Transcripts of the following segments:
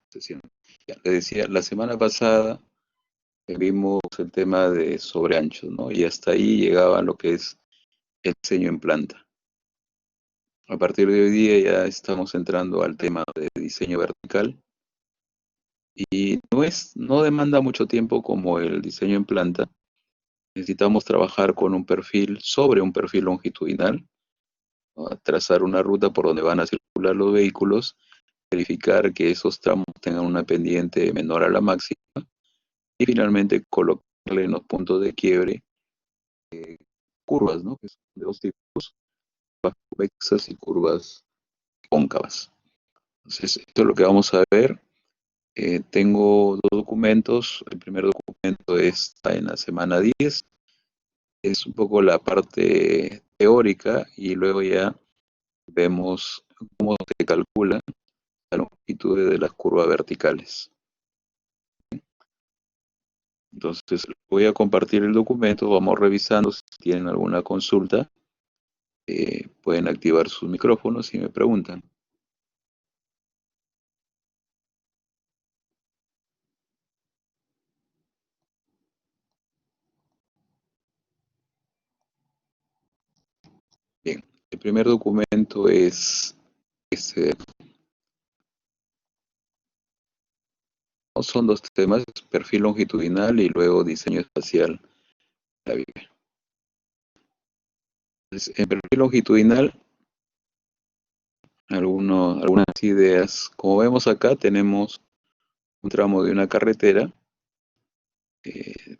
sesión. Ya, le decía, la semana pasada vimos el tema de sobreanchos, ¿no? Y hasta ahí llegaba lo que es el diseño en planta. A partir de hoy día ya estamos entrando al tema de diseño vertical y no demanda mucho tiempo como el diseño en planta. Necesitamos trabajar con un perfil sobre un perfil longitudinal, ¿no? Trazar una ruta por donde van a circular los vehículos, verificar que esos tramos tengan una pendiente menor a la máxima y finalmente colocarle en los puntos de quiebre curvas, ¿no? Que son de dos tipos, curvas convexas y curvas cóncavas. Entonces, esto es lo que vamos a ver. Tengo dos documentos. El primer documento está en la semana 10. Es un poco la parte teórica y luego ya vemos cómo se calcula la longitud de las curvas verticales. Entonces, voy a compartir el documento, vamos revisando si tienen alguna consulta, pueden activar sus micrófonos y me preguntan. Bien, el primer documento es, son dos temas, perfil longitudinal y luego diseño espacial de la Biblia. Entonces, en perfil longitudinal, algunas ideas. Como vemos acá, tenemos un tramo de una carretera,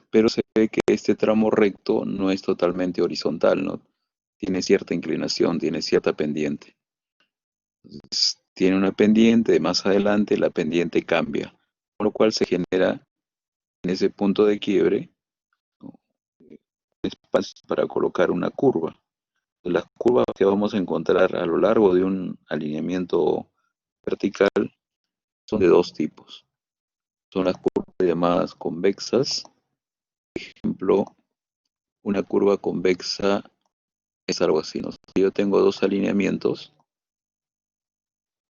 pero se ve que este tramo recto no es totalmente horizontal, ¿no? Tiene cierta inclinación, tiene cierta pendiente. Entonces, tiene una pendiente, más adelante la pendiente cambia, con lo cual se genera en ese punto de quiebre, ¿no?, espacio para colocar una curva. Las curvas que vamos a encontrar a lo largo de un alineamiento vertical son de dos tipos. Son las curvas llamadas convexas. Por ejemplo, una curva convexa es algo así, ¿no? Si yo tengo dos alineamientos,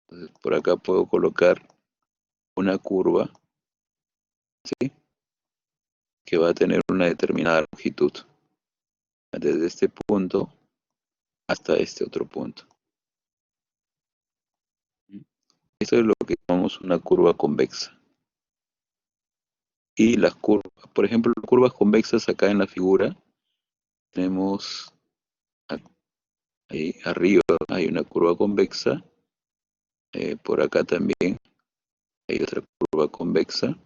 entonces por acá puedo colocar una curva, ¿sí?, que va a tener una determinada longitud, desde este punto hasta este otro punto. Eso es lo que llamamos una curva convexa. Y las curvas, por ejemplo, las curvas convexas acá en la figura, tenemos ahí arriba hay una curva convexa, por acá también hay otra curva convexa.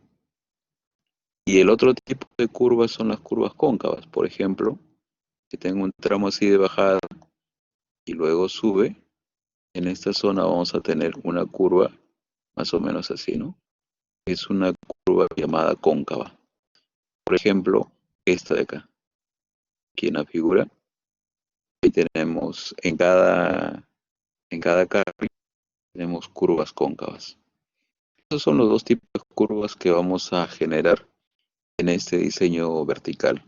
Y el otro tipo de curvas son las curvas cóncavas. Por ejemplo, si tengo un tramo así de bajada y luego sube, en esta zona vamos a tener una curva más o menos así, ¿no? Es una curva llamada cóncava. Por ejemplo, esta de acá, aquí en la figura, ahí tenemos en cada carril tenemos curvas cóncavas. Esos son los dos tipos de curvas que vamos a generar en este diseño vertical.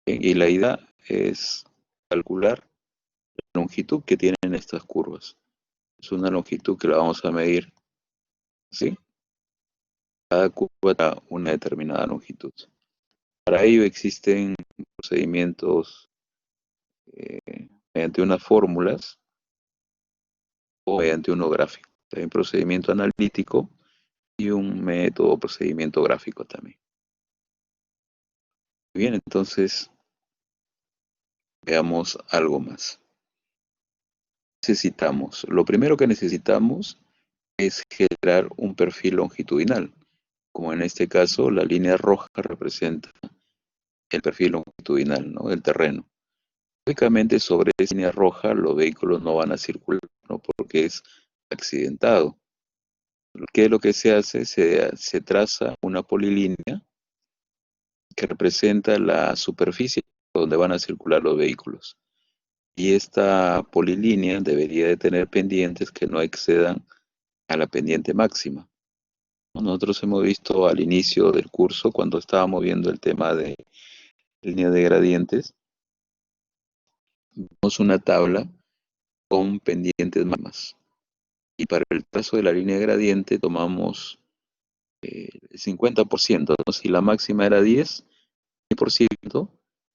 Y la idea es calcular la longitud que tienen estas curvas. Es una longitud que la vamos a medir, ¿sí? Cada curva da una determinada longitud. Para ello existen procedimientos, mediante unas fórmulas o mediante uno gráfico. Hay un procedimiento analítico y un método procedimiento gráfico también. Bien, entonces veamos algo más. Lo primero que necesitamos es generar un perfil longitudinal. Como en este caso, la línea roja representa el perfil longitudinal, ¿no?, del terreno. Lógicamente, sobre esa línea roja los vehículos no van a circular, ¿no?, porque es accidentado. ¿Qué es lo que se hace? Se traza una polilínea que representa la superficie donde van a circular los vehículos. Y esta polilínea debería de tener pendientes que no excedan a la pendiente máxima. Nosotros hemos visto al inicio del curso, cuando estábamos viendo el tema de línea de gradientes, vimos una tabla con pendientes máximas. Y para el trazo de la línea de gradiente tomamos el 50%, ¿no? Si la máxima era 10%,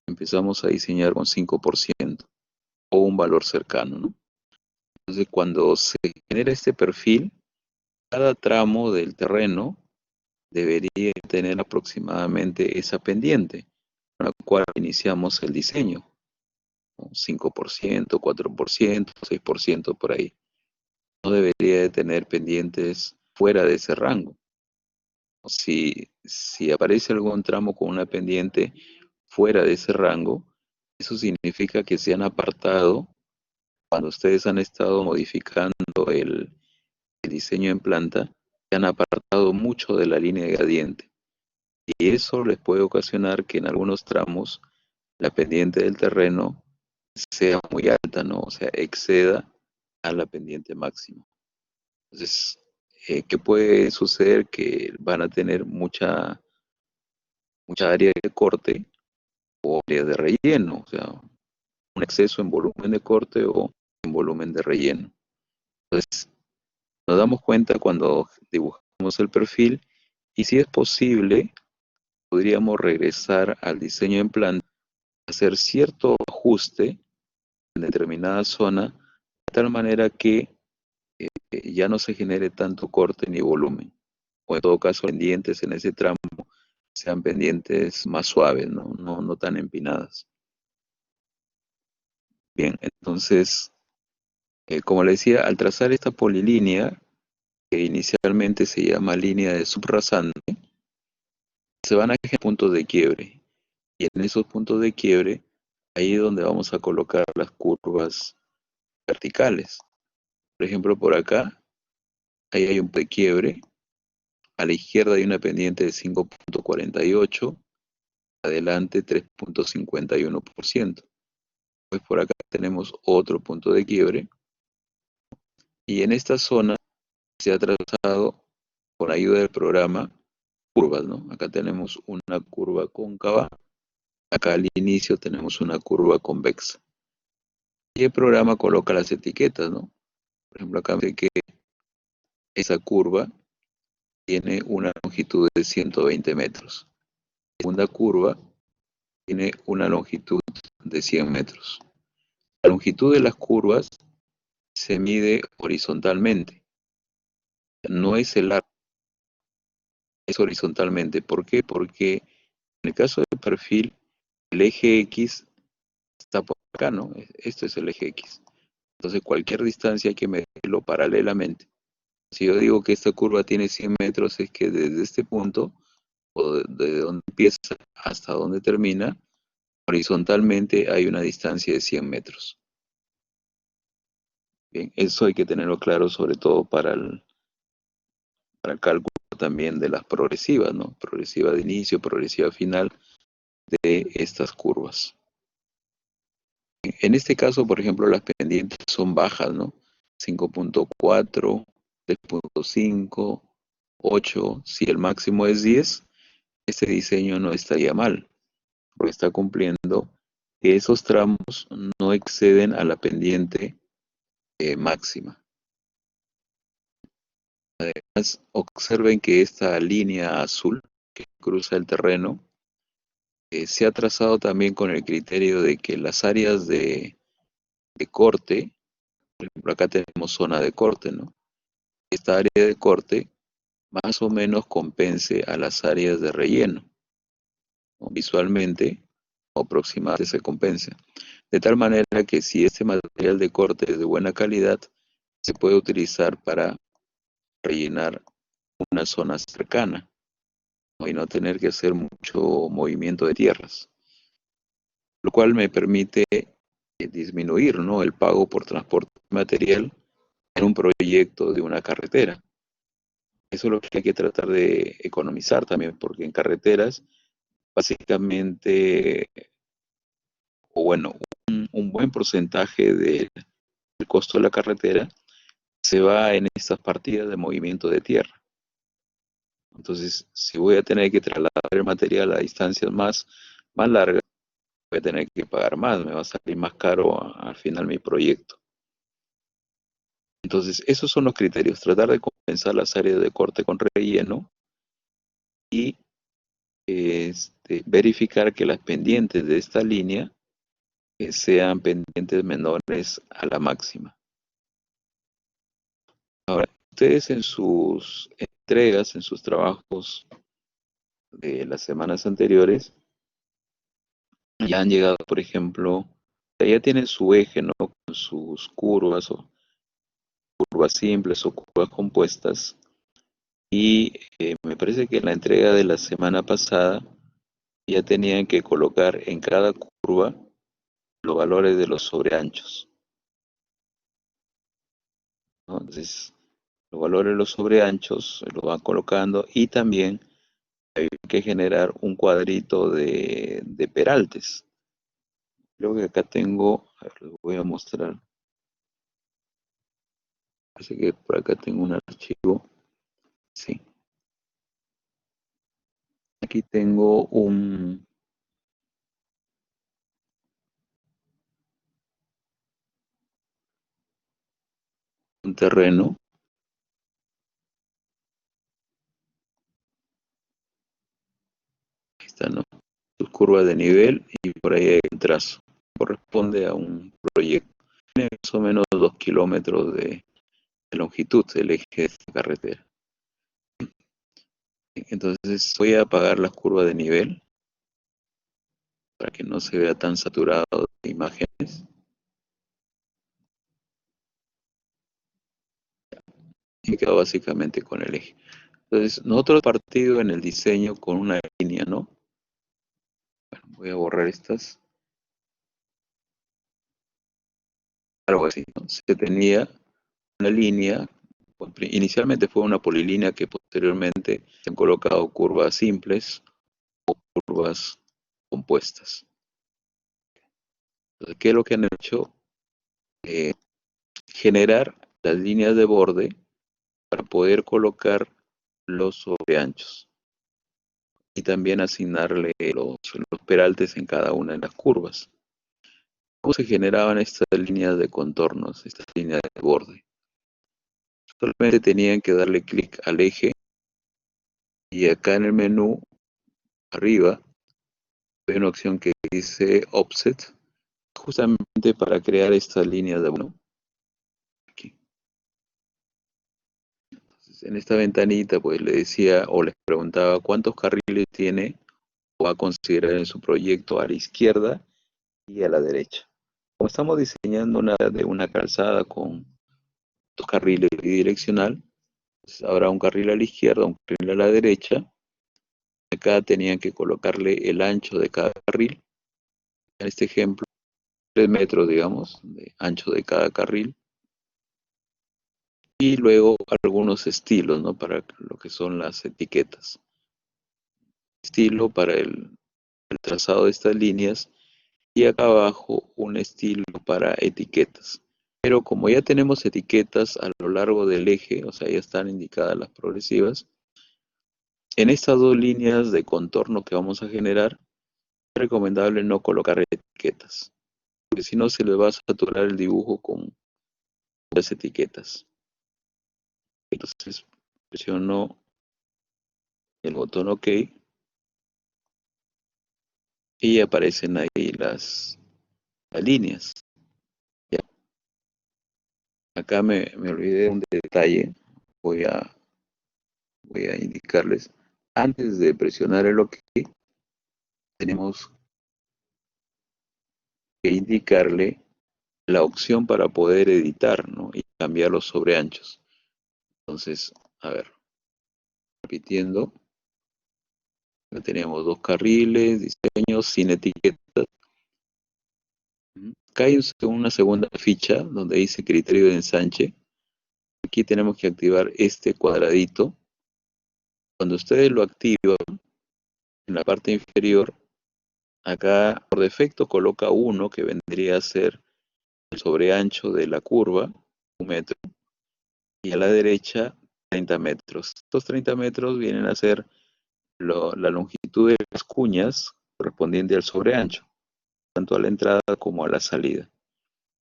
empezamos a diseñar con 5% o un valor cercano, ¿no? Entonces, cuando se genera este perfil, cada tramo del terreno debería tener aproximadamente esa pendiente con la cual iniciamos el diseño, ¿no? 5%, 4%, 6% por ahí. No debería de tener pendientes fuera de ese rango. Si aparece algún tramo con una pendiente fuera de ese rango, eso significa que se han apartado cuando ustedes han estado modificando el diseño en planta, se han apartado mucho de la línea de gradiente. Y eso les puede ocasionar que en algunos tramos la pendiente del terreno sea muy alta, ¿no? O sea, exceda a la pendiente máxima. Entonces, ¿qué puede suceder? Que van a tener mucha área de corte o área de relleno, o sea, un exceso en volumen de corte o en volumen de relleno. Entonces, nos damos cuenta cuando dibujamos el perfil y si es posible, podríamos regresar al diseño en planta, hacer cierto ajuste en determinada zona, de tal manera que ya no se genere tanto corte ni volumen. O en todo caso, pendientes en ese tramo sean pendientes más suaves, ¿no? No tan empinadas. Bien, entonces, como le decía, al trazar esta polilínea, que inicialmente se llama línea de subrasante, se van a generar puntos de quiebre. Y en esos puntos de quiebre, ahí es donde vamos a colocar las curvas verticales. Por ejemplo, por acá, ahí hay un punto de quiebre. A la izquierda hay una pendiente de 5,48, adelante 3,51%. Pues por acá tenemos otro punto de quiebre. Y en esta zona se ha trazado, con ayuda del programa, curvas, ¿no? Acá tenemos una curva cóncava, acá al inicio tenemos una curva convexa. Y el programa coloca las etiquetas, ¿no? Por ejemplo, acá dice que esa curva tiene una longitud de 120 metros. La segunda curva tiene una longitud de 100 metros. La longitud de las curvas se mide horizontalmente, no es el arco, es horizontalmente. ¿Por qué? Porque en el caso del perfil, el eje X está por acá, ¿no? Esto es el eje X. Entonces, cualquier distancia hay que medirlo paralelamente. Si yo digo que esta curva tiene 100 metros, es que desde este punto, o desde donde empieza hasta donde termina, horizontalmente hay una distancia de 100 metros. Bien, eso hay que tenerlo claro, sobre todo para el cálculo también de las progresivas, ¿no? Progresiva de inicio, progresiva final de estas curvas. En este caso, por ejemplo, las pendientes son bajas, ¿no? 5,4, 3,5, 8. Si el máximo es 10, este diseño no estaría mal, porque está cumpliendo que esos tramos no exceden a la pendiente máxima. Además, observen que esta línea azul que cruza el terreno se ha trazado también con el criterio de que las áreas de corte, por ejemplo, acá tenemos zona de corte, ¿no? Esta área de corte más o menos compense a las áreas de relleno, ¿no? Visualmente o aproximadamente se compensa. De tal manera que si este material de corte es de buena calidad, se puede utilizar para rellenar una zona cercana, ¿no? Y no tener que hacer mucho movimiento de tierras, lo cual me permite disminuir, ¿no?, el pago por transporte material en un proyecto de una carretera. Eso es lo que hay que tratar de economizar también, porque en carreteras, básicamente, o bueno, un buen porcentaje del costo de la carretera se va en estas partidas de movimiento de tierra. Entonces, si voy a tener que trasladar el material a distancias más largas, voy a tener que pagar más, me va a salir más caro al final mi proyecto. Entonces, esos son los criterios, tratar de compensar las áreas de corte con relleno y verificar que las pendientes de esta línea sean pendientes menores a la máxima. Ahora, ustedes en sus entregas, en sus trabajos de las semanas anteriores, ya han llegado, por ejemplo, ya tienen su eje, ¿no? Con sus curvas o curvas simples o curvas compuestas. Y me parece que en la entrega de la semana pasada ya tenían que colocar en cada curva los valores de los sobreanchos, ¿no? Entonces, los valores de los sobreanchos se los van colocando y también hay que generar un cuadrito de peraltes. Creo que acá tengo, a ver, les voy a mostrar. Parece que por acá tengo un archivo. Sí. Aquí tengo un terreno. Ahí está, ¿no? Sus curvas de nivel y por ahí hay un trazo. Corresponde a un proyecto. Tiene más o menos 2 kilómetros de longitud el eje de esta carretera. Entonces voy a apagar las curvas de nivel para que no se vea tan saturado de imágenes. Y me quedo básicamente con el eje. Entonces, nosotros partido en el diseño con una línea, ¿no? Bueno, voy a borrar estas. Algo así, ¿no? Se tenía una línea, inicialmente fue una polilínea que posteriormente se han colocado curvas simples o curvas compuestas. Entonces, ¿qué es lo que han hecho? Eh, Generar las líneas de borde para poder colocar los sobreanchos y también asignarle los peraltes en cada una de las curvas. ¿Cómo se generaban estas líneas de contornos, estas líneas de borde? Solamente tenían que darle clic al eje y acá en el menú arriba hay una opción que dice Offset, justamente para crear estas líneas de borde. Aquí. Entonces, en esta ventanita pues le decía o les preguntaba cuántos carriles tiene o va a considerar en su proyecto a la izquierda y a la derecha. Como estamos diseñando una calzada con 2 carriles bidireccional, pues habrá un carril a la izquierda, un carril a la derecha. Acá tenían que colocarle el ancho de cada carril. En este ejemplo, 3 metros, digamos, de ancho de cada carril. Y luego algunos estilos, ¿no? Para lo que son las etiquetas. Estilo para el trazado de estas líneas y acá abajo un estilo para etiquetas. Pero como ya tenemos etiquetas a lo largo del eje, o sea, ya están indicadas las progresivas, en estas 2 líneas de contorno que vamos a generar, es recomendable no colocar etiquetas, porque si no se les va a saturar el dibujo con las etiquetas. Entonces presiono el botón OK y aparecen ahí las líneas. Ya. Acá me olvidé de un detalle, voy a, voy a indicarles. Antes de presionar el OK, tenemos que indicarle la opción para poder editar, ¿no? Y cambiar los sobreanchos. Entonces, a ver, repitiendo, ya tenemos 2 carriles, diseños sin etiquetas. Acá hay una segunda ficha donde dice criterio de ensanche. Aquí tenemos que activar este cuadradito. Cuando ustedes lo activan, en la parte inferior, acá por defecto coloca 1, que vendría a ser el sobreancho de la curva, 1 metro, y a la derecha 30 metros. Estos 30 metros vienen a ser la longitud de las cuñas correspondiente al sobreancho, tanto a la entrada como a la salida.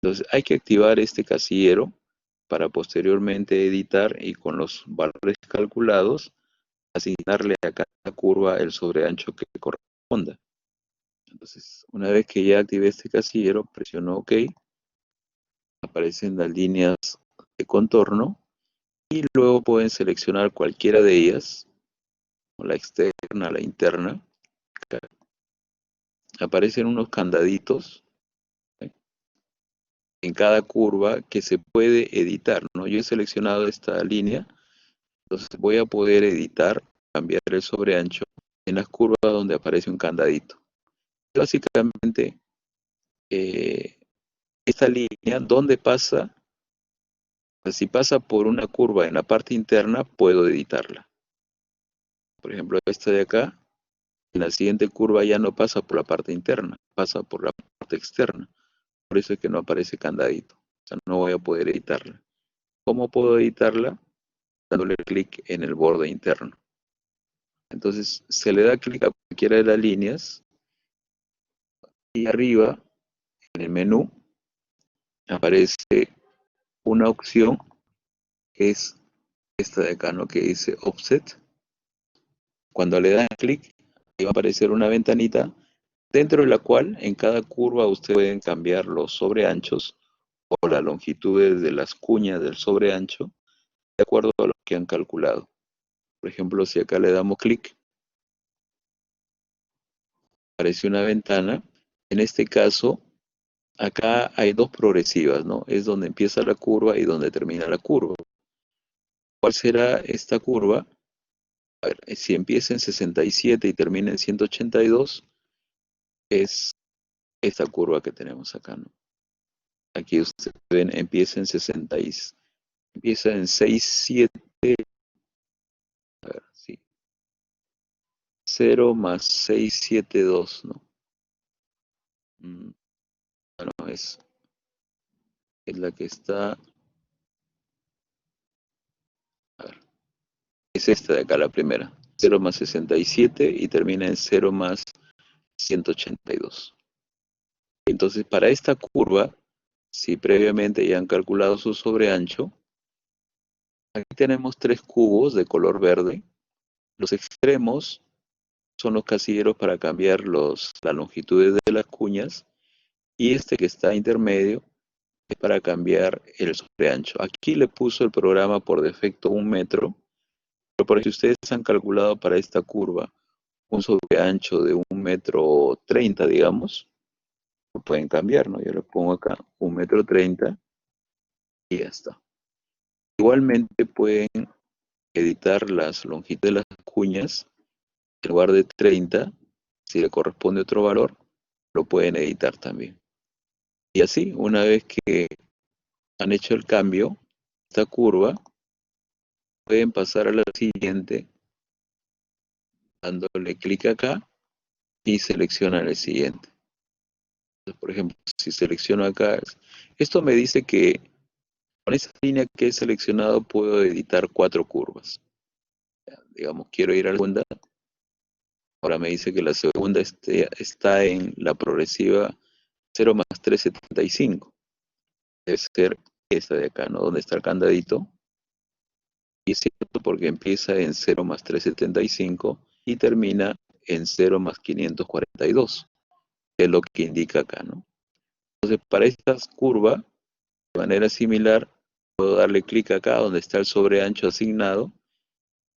Entonces hay que activar este casillero para posteriormente editar y con los valores calculados asignarle a cada curva el sobreancho que corresponda. Entonces, una vez que ya activé este casillero, presiono OK, aparecen las líneas de contorno y luego pueden seleccionar cualquiera de ellas, o la externa, la interna. Aparecen unos candaditos, ¿eh?, en cada curva que se puede editar, ¿no? Yo he seleccionado esta línea, entonces voy a poder editar, cambiar el sobreancho en las curvas donde aparece un candadito. Básicamente, esta línea, ¿dónde pasa? Pues si pasa por una curva en la parte interna, puedo editarla. Por ejemplo, esta de acá, en la siguiente curva ya no pasa por la parte interna, pasa por la parte externa. Por eso es que no aparece candadito. O sea, no voy a poder editarla. ¿Cómo puedo editarla? Dándole clic en el borde interno. Entonces, se le da clic a cualquiera de las líneas y arriba, en el menú, aparece una opción que es esta de acá, ¿no? Que dice Offset. Cuando le dan clic, ahí va a aparecer una ventanita dentro de la cual en cada curva ustedes pueden cambiar los sobreanchos o las longitudes de las cuñas del sobreancho de acuerdo a lo que han calculado. Por ejemplo, si acá le damos clic, aparece una ventana. En este caso, acá hay dos progresivas, ¿no? Es donde empieza la curva y donde termina la curva. ¿Cuál será esta curva? A ver, si empieza en 67 y termina en 182, es esta curva que tenemos acá, ¿no? Aquí ustedes ven, empieza en 60 empieza en 67, a ver, sí, 0 más 672, ¿no? Bueno, es la que está, a ver, es esta de acá, la primera. 0 más 67 y termina en 0 más 182. Entonces, para esta curva, si previamente ya han calculado su sobreancho, aquí tenemos tres cubos de color verde. Los extremos son los casilleros para cambiar las longitudes de las cuñas y este que está intermedio es para cambiar el sobreancho. Aquí le puso el programa por defecto 1 metro, pero por si ustedes han calculado para esta curva un sobreancho de 1,30 m, digamos, lo pueden cambiar, ¿no? Yo le pongo acá 1,30 m y ya está. Igualmente pueden editar las longitudes de las cuñas. En lugar de 30, si le corresponde otro valor, lo pueden editar también. Y así, una vez que han hecho el cambio, esta curva, pueden pasar a la siguiente dándole clic acá y seleccionan el siguiente. Entonces, por ejemplo, si selecciono acá, esto me dice que con esa línea que he seleccionado puedo editar 4 curvas. Digamos, quiero ir a la segunda. Ahora me dice que la segunda está en la progresiva 0 más 375. Debe ser esta de acá, ¿no? Donde está el candadito. Y es cierto porque empieza en 0 más 375 y termina en 0 más 542. Es lo que indica acá, ¿no? Entonces, para estas curvas, de manera similar, puedo darle clic acá donde está el sobreancho asignado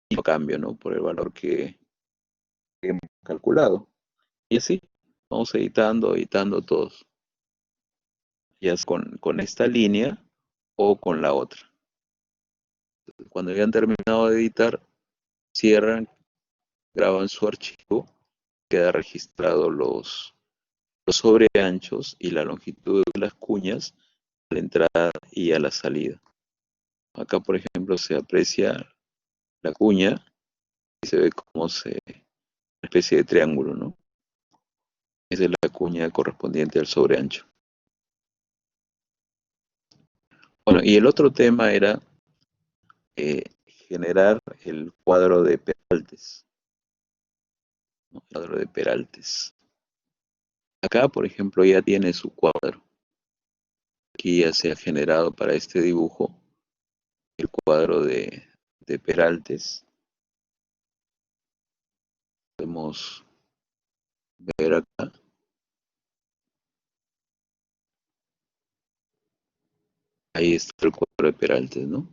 y lo cambio, ¿no? Por el valor que hemos calculado. Y así, vamos editando todos, ya sea con esta línea o con la otra. Cuando ya han terminado de editar, cierran, graban su archivo, queda registrado los sobreanchos y la longitud de las cuñas a la entrada y a la salida. Acá, por ejemplo, se aprecia la cuña y se ve como una especie de triángulo, ¿no? Esa es la cuña correspondiente al sobreancho. Bueno, y el otro tema era generar el cuadro de Peraltes, ¿no? El cuadro de Peraltes. Acá, por ejemplo, ya tiene su cuadro. Aquí ya se ha generado para este dibujo el cuadro de Peraltes. Podemos ver acá. Ahí está el cuadro de Peraltes, ¿no?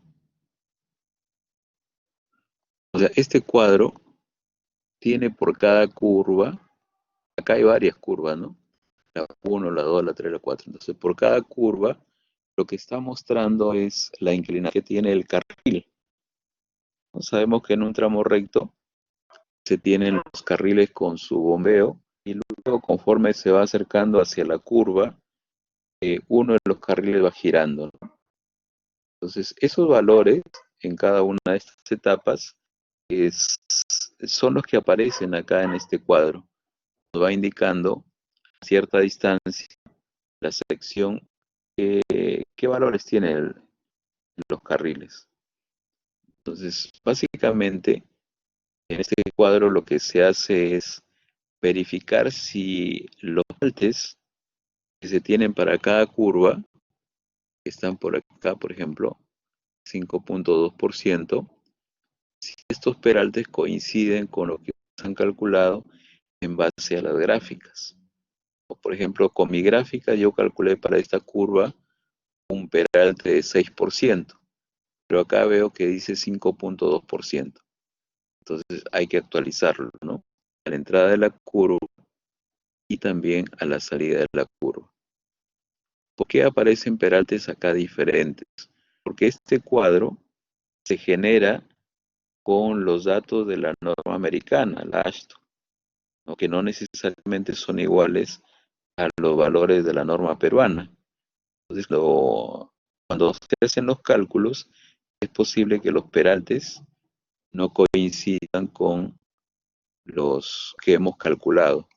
O sea, este cuadro tiene por cada curva, acá hay varias curvas, ¿no? La uno, la 2, la 3, la 4. Entonces, por cada curva, lo que está mostrando es la inclinación que tiene el carril. ¿No? Sabemos que en un tramo recto se tienen los carriles con su bombeo y luego conforme se va acercando hacia la curva, uno de los carriles va girando, ¿no? Entonces, esos valores en cada una de estas etapas es- son los que aparecen acá en este cuadro. Nos va indicando a cierta distancia la sección, qué valores tiene los carriles. Entonces, básicamente, en este cuadro lo que se hace es verificar si los voltajes que se tienen para cada curva, que están por acá, por ejemplo, 5.2%, si estos peraltes coinciden con lo que se han calculado en base a las gráficas. Por ejemplo, con mi gráfica yo calculé para esta curva un peralte de 6%, pero acá veo que dice 5.2%. Entonces hay que actualizarlo, ¿no? A la entrada de la curva y también a la salida de la curva. ¿Por qué aparecen peraltes acá diferentes? Porque este cuadro se genera con los datos de la norma americana, la AASHTO, ¿no? Que no necesariamente son iguales a los valores de la norma peruana. Entonces, cuando se hacen los cálculos, es posible que los peraltes no coincidan con los que hemos calculado.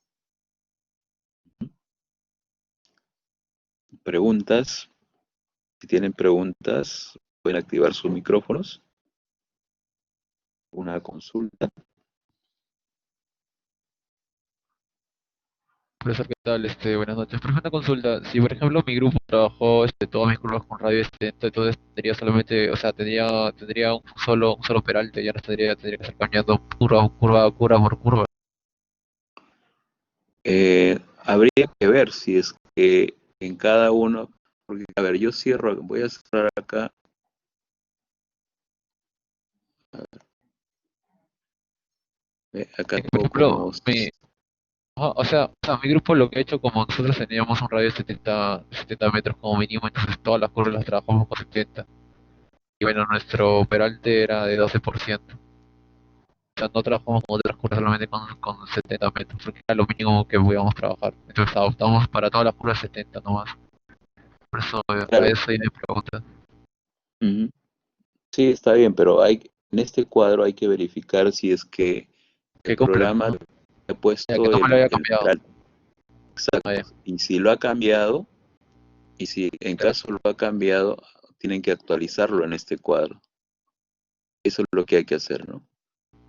Preguntas, si tienen preguntas, pueden activar sus micrófonos. Una consulta. Profesor, ¿qué tal? Buenas noches. Profesor, una consulta. Si, por ejemplo, mi grupo trabajó todas mis curvas con radio 70, entonces tendría solamente, o sea, tendría un solo peralte, ya no tendría que estar cambiando curva por curva. Habría que ver si es que en cada uno, porque a ver, yo cierro, voy a cerrar acá, acá Por tengo ejemplo, como, ajá, o sea, mi grupo lo que ha hecho, como nosotros teníamos un radio de 70 metros como mínimo, entonces todas las curvas las trabajamos con 70. Y bueno, nuestro peralte era de 12%. O sea, no trabajamos con otras curvas solamente con 70 metros, porque era lo mínimo que podíamos trabajar. Entonces adoptamos para todas las curvas 70 nomás. Por eso, a claro, eso y mi pregunta. ujú, sí, está bien, pero en este cuadro hay que verificar si es que el Que cumple, programa ¿no? ha Ya que puesto no me lo había el cambiado. peral Ah, exacto. ya. Y si lo ha cambiado, y si en Ya. caso lo ha cambiado, tienen que actualizarlo en este cuadro. Eso es lo que hay que hacer, ¿no?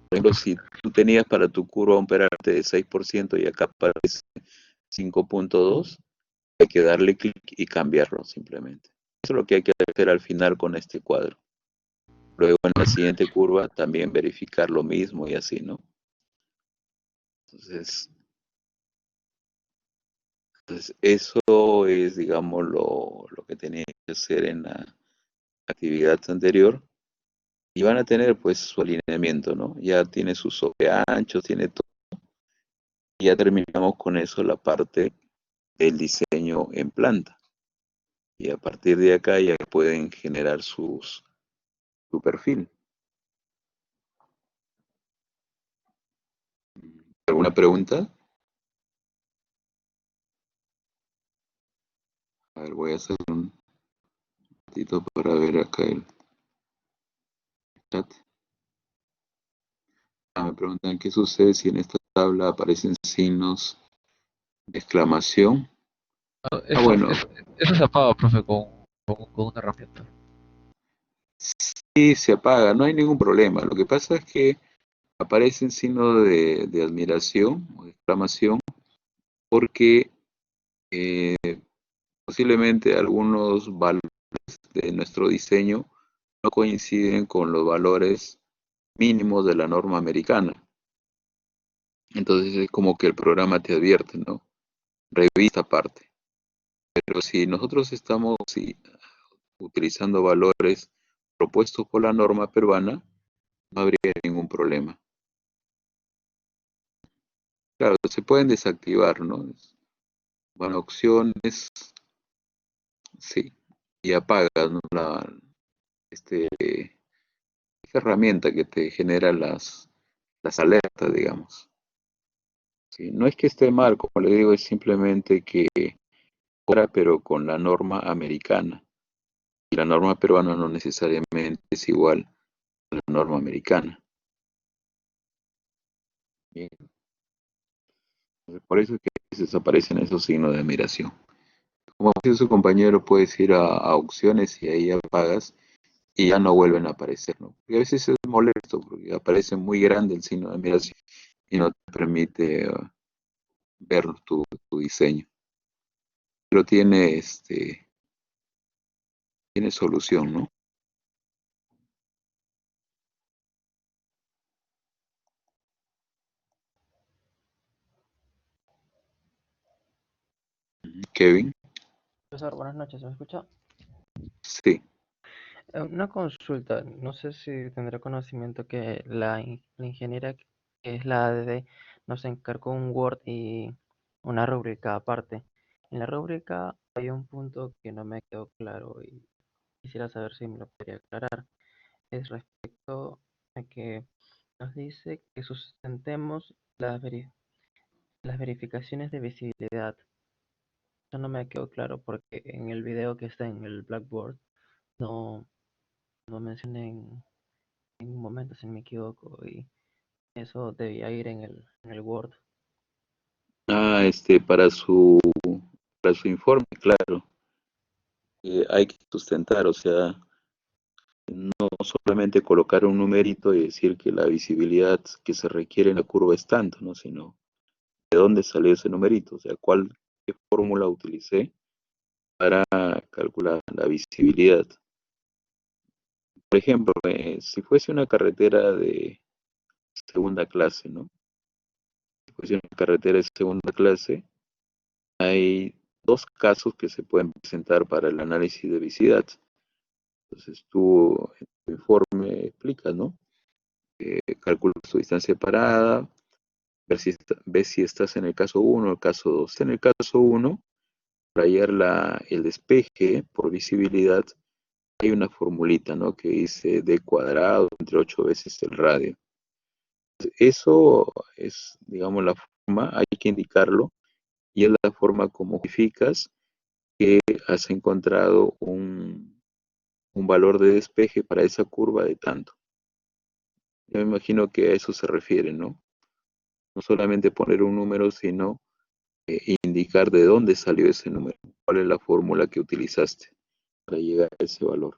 Por ejemplo, si tú tenías para tu curva un peralte de 6% y acá aparece 5.2, hay que darle clic y cambiarlo simplemente. Eso es lo que hay que hacer al final con este cuadro. Luego en la siguiente curva también verificar lo mismo y así, ¿no? Entonces, entonces eso es, digamos, lo que tenía que hacer en la actividad anterior. Y van a tener pues su alineamiento, ¿no? Ya tiene sus sobreanchos, tiene todo. Y ya terminamos con eso la parte del diseño en planta. Y a partir de acá ya pueden generar su perfil. ¿Alguna pregunta? A ver, voy a hacer un ratito para ver acá el chat. Me preguntan qué sucede si en esta tabla aparecen signos de exclamación. Ah, Ah, Eso, bueno, eso, eso se apaga, profe, con una herramienta. sí se apaga, no hay ningún problema. Lo que pasa es que aparecen signos de admiración o de exclamación porque eh, posiblemente algunos valores de nuestro diseño no coinciden con los valores mínimos de la norma americana. Entonces es como que el programa te advierte, ¿no? Revisa aparte. Pero si nosotros estamos utilizando valores propuestos por la norma peruana, no habría ningún problema. Claro, se pueden desactivar, ¿no? Van a opciones, sí, y apagas, ¿no? Esta herramienta que te genera las alertas, digamos. Sí, no es que esté mal, como le digo, es simplemente que fuera, pero con la norma americana. Y la norma peruana no necesariamente es igual a la norma americana. Bien, por eso es que a veces aparecen esos signos de admiración. Como dice su compañero, puedes ir a opciones y ahí apagas y ya no vuelven a aparecer, ¿no? Y a veces es molesto porque aparece muy grande el signo de admiración y no te permite ver tu diseño. Pero tiene solución, ¿no? Kevin, Profesor, buenas noches, ¿me escucha? sí. Una consulta, no sé si tendrá conocimiento que la ingeniera que es la ADD nos encargó un Word y una rúbrica aparte. En la rúbrica hay un punto que no me quedó claro y quisiera saber si me lo podría aclarar. Es respecto a que nos dice que sustentemos las verificaciones de visibilidad. Eso no me quedó claro porque en el video que está en el Blackboard no, no mencioné en un momento, si no me equivoco, y eso debía ir en el Word. Ah, para su informe, claro, hay que sustentar, o sea, no solamente colocar un numerito y decir que la visibilidad que se requiere en la curva es tanto, ¿no? Sino de dónde salió ese numerito, o sea, qué fórmula utilicé para calcular la visibilidad. Por ejemplo, si fuese una carretera de segunda clase, ¿no? Si fuese una carretera de segunda clase, hay dos casos que se pueden presentar para el análisis de visibilidad. Entonces tú en tu informe explicas, ¿no? Calculas tu distancia parada, ves si estás en el caso uno o el caso 2. En el caso uno, para hallar el despeje por visibilidad, hay una formulita, ¿no? Que dice d cuadrado entre 8 veces el radio. Eso es, digamos, la forma, hay que indicarlo, y es la forma como justificas que has encontrado un valor de despeje para esa curva de tanto. Yo me imagino que a eso se refiere, ¿no? No solamente poner un número, sino indicar de dónde salió ese número, cuál es la fórmula que utilizaste para llegar a ese valor.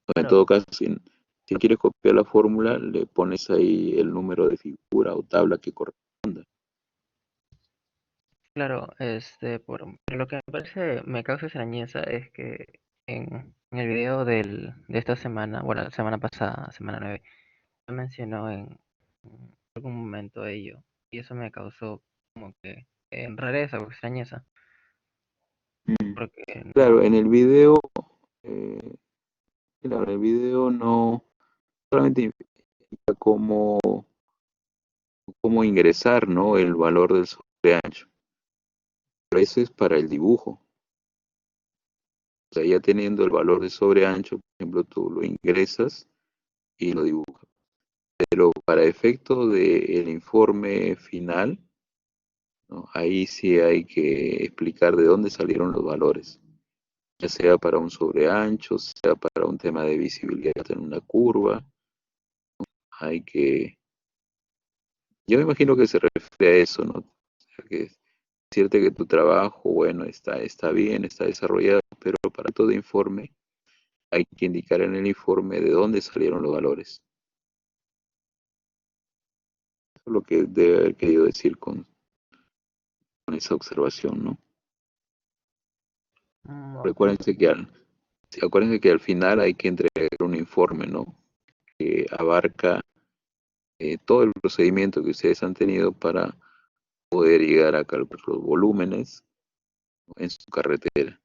En Claro, todo caso, si quieres copiar la fórmula, le pones ahí el número de figura o tabla que corresponda. claro, pero lo que me parece, me causa extrañeza es que en el video de esta semana, bueno, la semana pasada, semana 9 mencionó en algún momento ello, y eso me causó como que rareza o extrañeza, Mm. porque Claro, no, eh, claro, el video no solamente indica cómo ingresar, ¿no? El valor del sobreancho. Pero eso es para el dibujo. O sea, ya teniendo el valor de sobreancho, por ejemplo, tú lo ingresas y lo dibujas. Pero para efecto del informe final, ¿no? Ahí sí hay que explicar de dónde salieron los valores, ya sea para un sobreancho, sea para un tema de visibilidad en una curva. Hay que, yo me imagino que se refiere a eso, ¿no? O sea, que decirte que tu trabajo, bueno, está bien, está desarrollado, pero para todo informe hay que indicar en el informe de dónde salieron los valores. Eso es lo que debe haber querido decir con esa observación, ¿no? ok, Acuérdense que al final hay que entregar un informe, ¿no? Que abarca todo el procedimiento que ustedes han tenido para poder llegar a calcular los volúmenes en su carretera.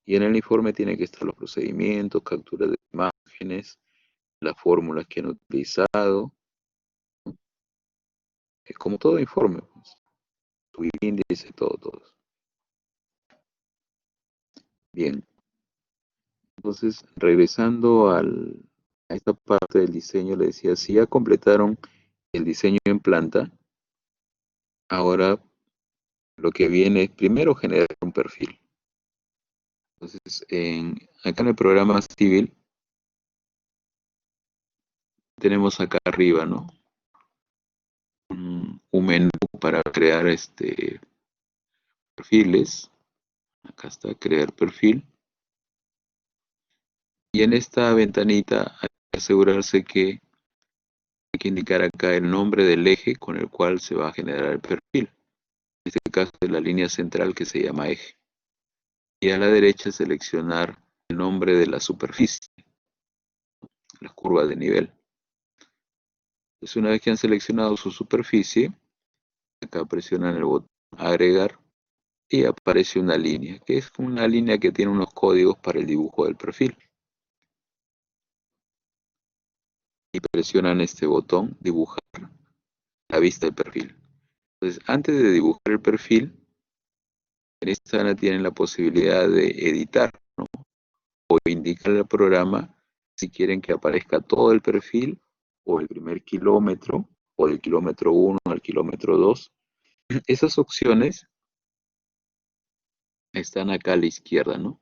Y en el informe tienen que estar los procedimientos, capturas de imágenes, las fórmulas que han utilizado, es como todo informe, pues, su índice, todo. Bien, entonces regresando a esta parte del diseño, le decía, si ya completaron el diseño en planta, ahora lo que viene es primero generar un perfil. Entonces, acá en el programa civil tenemos acá arriba, ¿no? Un menú para crear perfiles. Acá está crear perfil. Y en esta ventanita hay que asegurarse que hay que indicar acá el nombre del eje con el cual se va a generar el perfil. En este caso es la línea central que se llama eje. Y a la derecha seleccionar el nombre de la superficie, la curva de nivel. Entonces una vez que han seleccionado su superficie, acá presionan el botón agregar y aparece una línea, que es una línea que tiene unos códigos para el dibujo del perfil. Y presionan este botón, dibujar la vista del perfil. Entonces, antes de dibujar el perfil, en esta zona tienen la posibilidad de editar, ¿no? O indicar al programa si quieren que aparezca todo el perfil, o el primer kilómetro, o del kilómetro 1 al kilómetro 2. Esas opciones están acá a la izquierda, ¿no?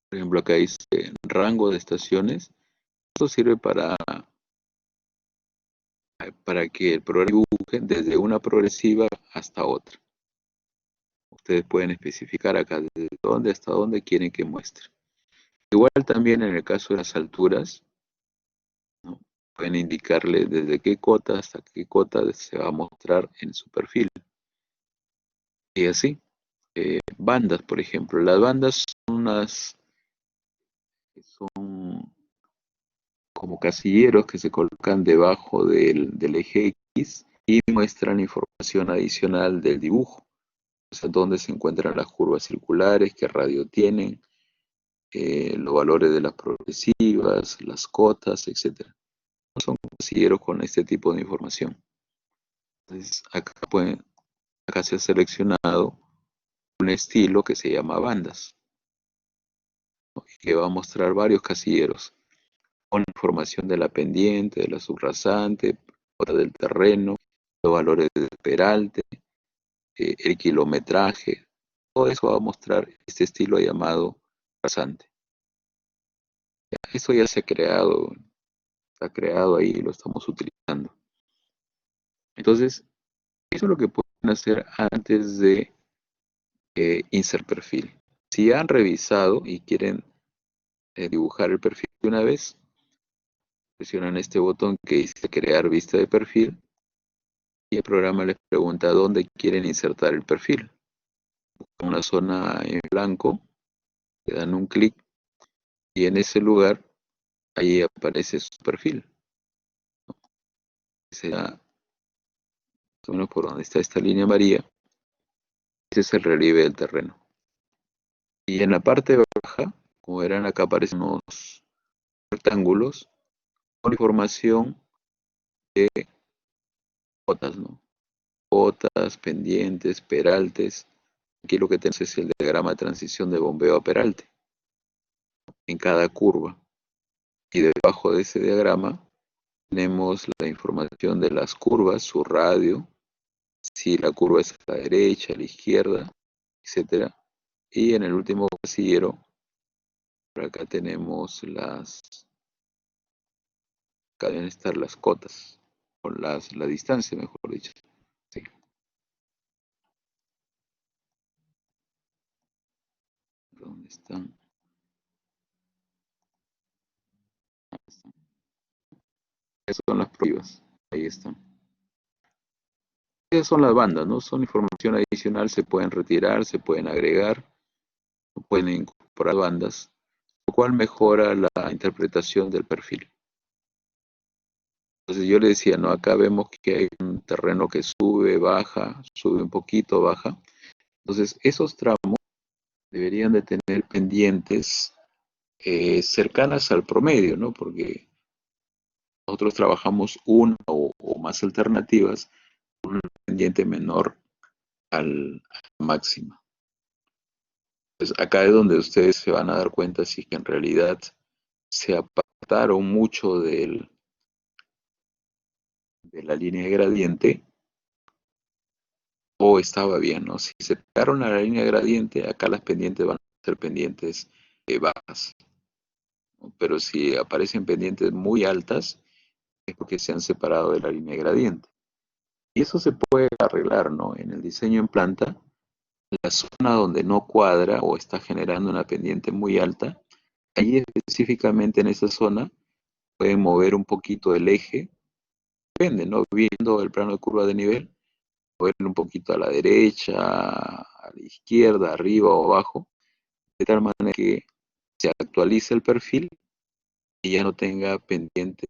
Por ejemplo, acá dice rango de estaciones. Esto sirve para que el programa dibuje desde una progresiva hasta otra. Ustedes pueden especificar acá desde dónde hasta dónde quieren que muestre. Igual también en el caso de las alturas, ¿no? Pueden indicarle desde qué cota hasta qué cota se va a mostrar en su perfil. Y así, bandas, por ejemplo. Las bandas son como casilleros que se colocan debajo del eje X y muestran información adicional del dibujo. O sea, dónde se encuentran las curvas circulares, qué radio tienen, los valores de las progresivas, las cotas, etcétera. Son casilleros con este tipo de información. Entonces, acá se ha seleccionado un estilo que se llama bandas, ¿no? Y que va a mostrar varios casilleros con información de la pendiente, de la subrasante, hora del terreno, los valores del peralte, el kilometraje. Todo eso va a mostrar este estilo llamado rasante. Eso ya se ha creado, ahí y lo estamos utilizando. Entonces, eso es lo que pueden hacer antes de insert perfil. Si han revisado y quieren dibujar el perfil de una vez, presionan este botón que dice crear vista de perfil y el programa les pregunta dónde quieren insertar el perfil. Buscan una zona en blanco, le dan un clic y en ese lugar ahí aparece su perfil. Será más o menos por donde está esta línea amarilla. Ese es el relieve del terreno. Y en la parte baja, como verán acá aparecen unos rectángulos con información de cotas, ¿no? Cotas, pendientes, peraltes. Aquí lo que tenemos es el diagrama de transición de bombeo a peralte en cada curva. Y debajo de ese diagrama tenemos la información de las curvas, su radio, si la curva es a la derecha, a la izquierda, etcétera. Y en el último casillero, por acá tenemos acá deben estar las cotas, o la distancia, mejor dicho. Sí. ¿Dónde están? Ahí están. Esas son las pruebas. Ahí están. Esas son las bandas, ¿no? Son información adicional, se pueden retirar, se pueden agregar, pueden incorporar bandas, lo cual mejora la interpretación del perfil. Entonces yo le decía, no, acá vemos que hay un terreno que sube, baja, sube un poquito, baja. Entonces esos tramos deberían de tener pendientes cercanas al promedio, ¿no? Porque nosotros trabajamos una o más alternativas con una pendiente menor a la máxima. Pues acá es donde ustedes se van a dar cuenta si que en realidad se apartaron mucho de la línea de gradiente o estaba bien, ¿no? Si se pegaron a la línea de gradiente, acá las pendientes van a ser pendientes bajas, ¿no? Pero si aparecen pendientes muy altas, es porque se han separado de la línea de gradiente. Y eso se puede arreglar, ¿no? En el diseño en planta, la zona donde no cuadra o está generando una pendiente muy alta, ahí específicamente en esa zona pueden mover un poquito el eje, depende, ¿no? Viendo el plano de curva de nivel, moverlo un poquito a la derecha, a la izquierda, arriba o abajo, de tal manera que se actualice el perfil y ya no tenga pendientes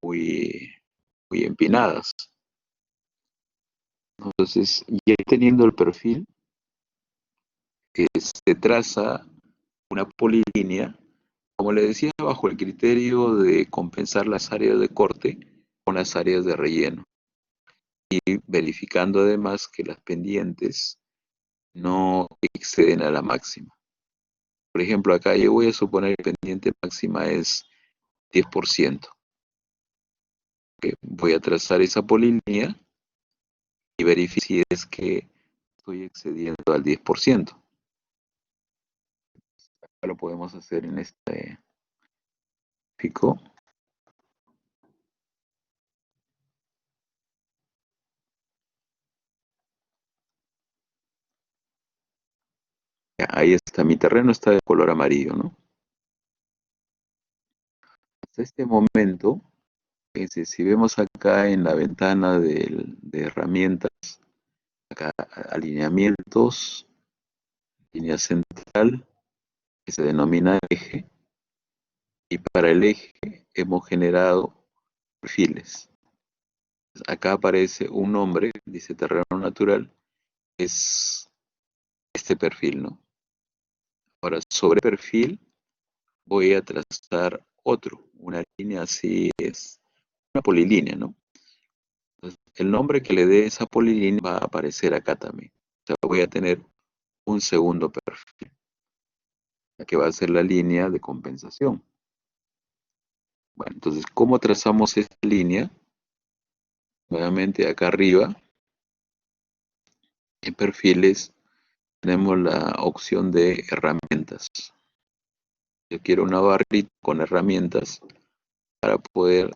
muy, muy empinadas. Entonces, ya teniendo el perfil, se traza una polilínea, como le decía, bajo el criterio de compensar las áreas de corte con las áreas de relleno y verificando además que las pendientes no exceden a la máxima. Por ejemplo, acá yo voy a suponer que la pendiente máxima es 10%. ¿Ok? Voy a trazar esa polilínea y verificar si es que estoy excediendo al 10%. Acá lo podemos hacer en este gráfico. Ya, ahí está, mi terreno está de color amarillo, ¿no? Hasta este momento, fíjense, si vemos acá en la ventana de herramientas, acá alineamientos, línea central, que se denomina eje, y para el eje hemos generado perfiles. Acá aparece un nombre, dice terreno natural, es este perfil, ¿no? Ahora, sobre perfil voy a trazar otro, una línea así, es una polilínea, ¿no? Entonces, el nombre que le dé esa polilínea va a aparecer acá también. O sea, voy a tener un segundo perfil, que va a ser la línea de compensación. Bueno, entonces, ¿cómo trazamos esta línea? Nuevamente acá arriba, en perfiles, tenemos la opción de herramientas. Yo quiero una barrita con herramientas para poder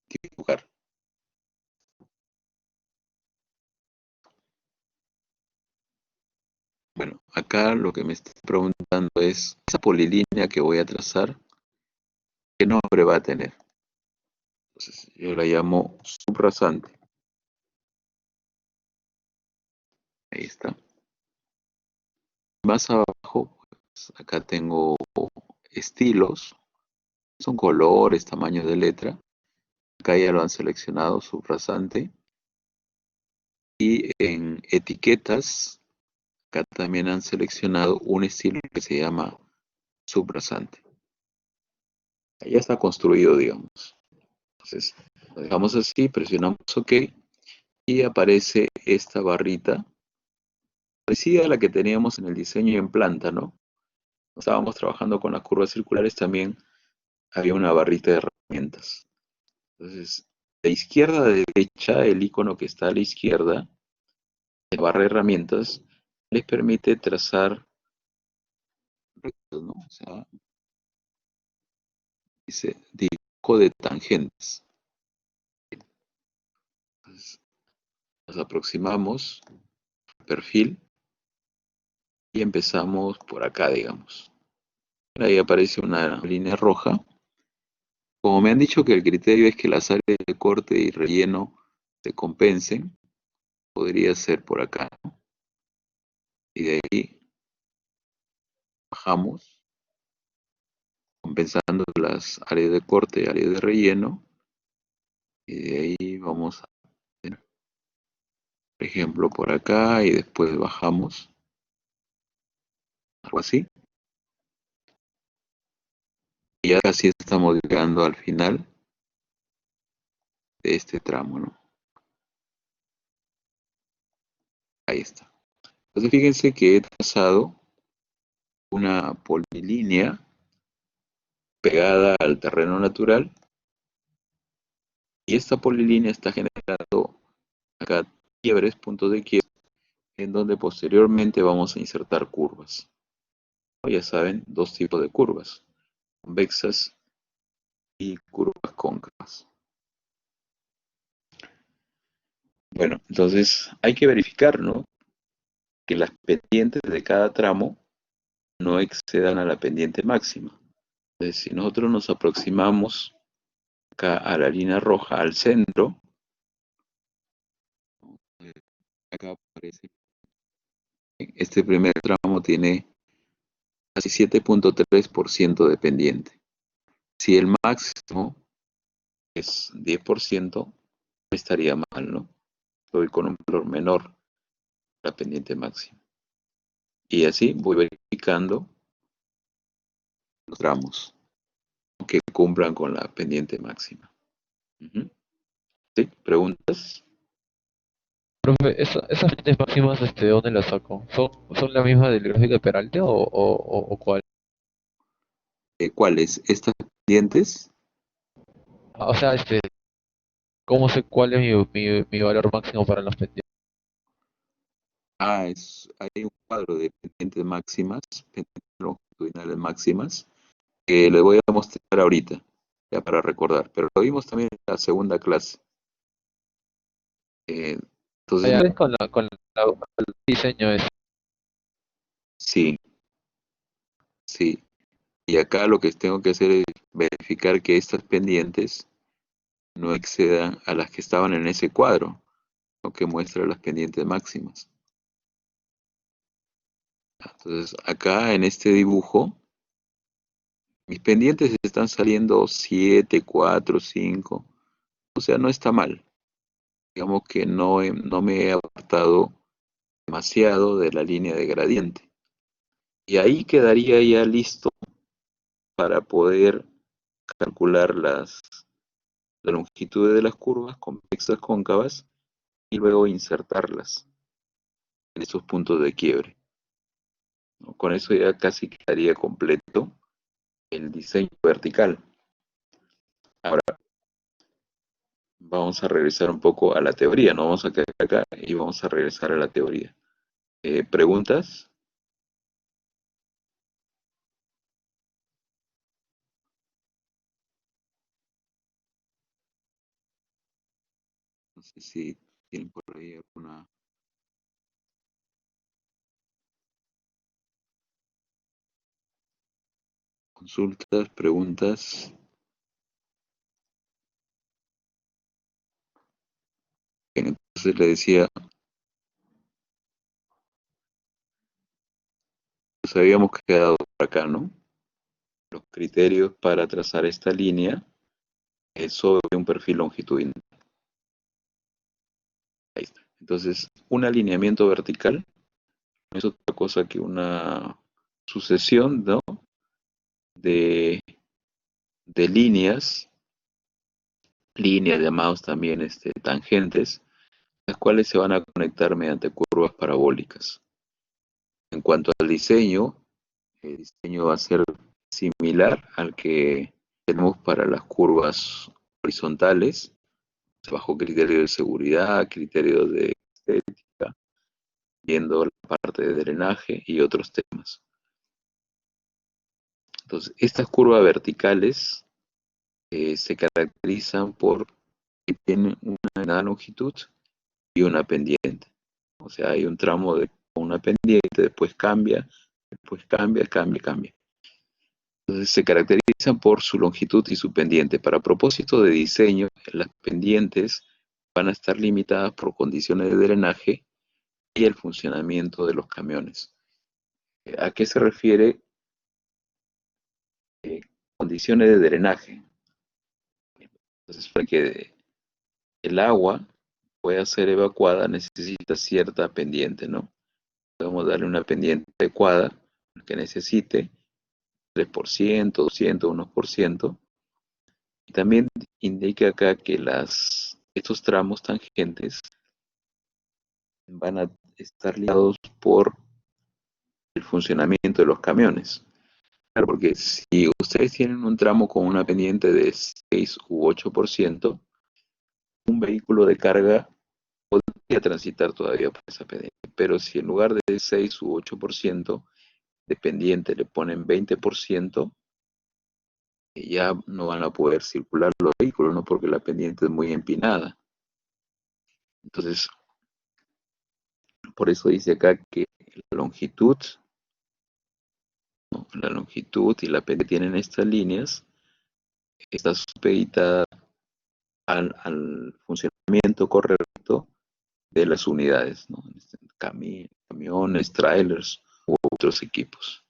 dibujar. Bueno, acá lo que me está preguntando es, esa polilínea que voy a trazar, ¿qué nombre va a tener? Entonces, yo la llamo subrasante. Ahí está. Más abajo, pues, acá tengo estilos, son colores, tamaños de letra. Acá ya lo han seleccionado, subrasante. Y en etiquetas, acá también han seleccionado un estilo que se llama subrasante. Ahí ya está construido, digamos. Entonces, lo dejamos así, presionamos OK y aparece esta barrita, parecida a la que teníamos en el diseño en planta, ¿no? Estábamos trabajando con las curvas circulares, también había una barrita de herramientas. Entonces, de izquierda a derecha, el icono que está a la izquierda, la barra de herramientas, les permite trazar rectos, ¿no? O sea, dice dibujo de tangentes. Entonces, nos aproximamos al perfil y empezamos por acá, digamos. Ahí aparece una línea roja. Como me han dicho que el criterio es que las áreas de corte y relleno se compensen, podría ser por acá, ¿no? Y de ahí bajamos compensando las áreas de corte, áreas de relleno, y de ahí vamos a hacer, por ejemplo, por acá y después bajamos, algo así, y ya casi estamos llegando al final de este tramo, ¿no? Ahí está. Entonces fíjense que he trazado una polilínea pegada al terreno natural y esta polilínea está generando acá quiebres, puntos de quiebre, en donde posteriormente vamos a insertar curvas. Ya saben, dos tipos de curvas, convexas y curvas cóncavas. Bueno, entonces hay que verificar, ¿no?, que las pendientes de cada tramo no excedan a la pendiente máxima. Entonces, si nosotros nos aproximamos acá a la línea roja, al centro, acá aparece, este primer tramo tiene casi 7.3% de pendiente. Si el máximo es 10%, estaría mal, ¿no? Estoy con un valor menor, la pendiente máxima. Y así voy verificando los tramos que cumplan con la pendiente máxima. Ujú. ¿Sí? ¿Preguntas? Profe, esas pendientes máximas, ¿de dónde las saco? ¿Son la misma del gráfico de Peralte o cuál? ¿Cuáles? ¿Estas pendientes? Ah, o sea, ¿cómo sé cuál es mi valor máximo para las pendientes? Hay un cuadro de pendientes máximas, pendientes longitudinales máximas, que les voy a mostrar ahorita, ya para recordar, pero lo vimos también en la segunda clase. Eh, entonces, Allá es con el diseño es. sí, sí. Y acá lo que tengo que hacer es verificar que estas pendientes no excedan a las que estaban en ese cuadro, lo que muestra las pendientes máximas. Entonces, acá en este dibujo, mis pendientes están saliendo 7, 4, 5. O sea, no está mal. Digamos que no me he apartado demasiado de la línea de gradiente. Y ahí quedaría ya listo para poder calcular la longitud de las curvas convexas cóncavas y luego insertarlas en esos puntos de quiebre, ¿no? Con eso ya casi quedaría completo el diseño vertical. Ahora vamos a regresar un poco a la teoría, no vamos a quedar acá y vamos a regresar a la teoría. ¿Preguntas? No sé si tienen por ahí alguna consultas, preguntas. Bien, entonces le decía, nos habíamos quedado por acá, ¿no? Los criterios para trazar esta línea es sobre un perfil longitudinal. Ahí está. Entonces, un alineamiento vertical no es otra cosa que una sucesión, ¿no?, de, de líneas llamadas también tangentes, las cuales se van a conectar mediante curvas parabólicas. En cuanto al diseño, el diseño va a ser similar al que tenemos para las curvas horizontales, bajo criterios de seguridad, criterios de estética, viendo la parte de drenaje y otros temas. Entonces, estas curvas verticales se caracterizan por que tienen una longitud y una pendiente. O sea, hay un tramo de una pendiente, después cambia, cambia. Entonces se caracterizan por su longitud y su pendiente. Para propósito de diseño, las pendientes van a estar limitadas por condiciones de drenaje y el funcionamiento de los camiones. ¿A qué se refiere condiciones de drenaje. Entonces, para que el agua pueda ser evacuada, necesita cierta pendiente, ¿no? Podemos darle una pendiente adecuada que necesite 3%, 200, 1%. Y también indica acá que estos tramos tangentes van a estar ligados por el funcionamiento de los camiones. Claro, porque si ustedes tienen un tramo con una pendiente de 6 u 8%, un vehículo de carga podría transitar todavía por esa pendiente. Pero si en lugar de 6 u 8% de pendiente le ponen 20%, ya no van a poder circular los vehículos, ¿no? Porque la pendiente es muy empinada. Entonces, por eso dice acá que la longitud, ¿no? La longitud y la pendiente tienen estas líneas, está supeditada al funcionamiento correcto de las unidades, ¿no? Camiones, trailers u otros equipos.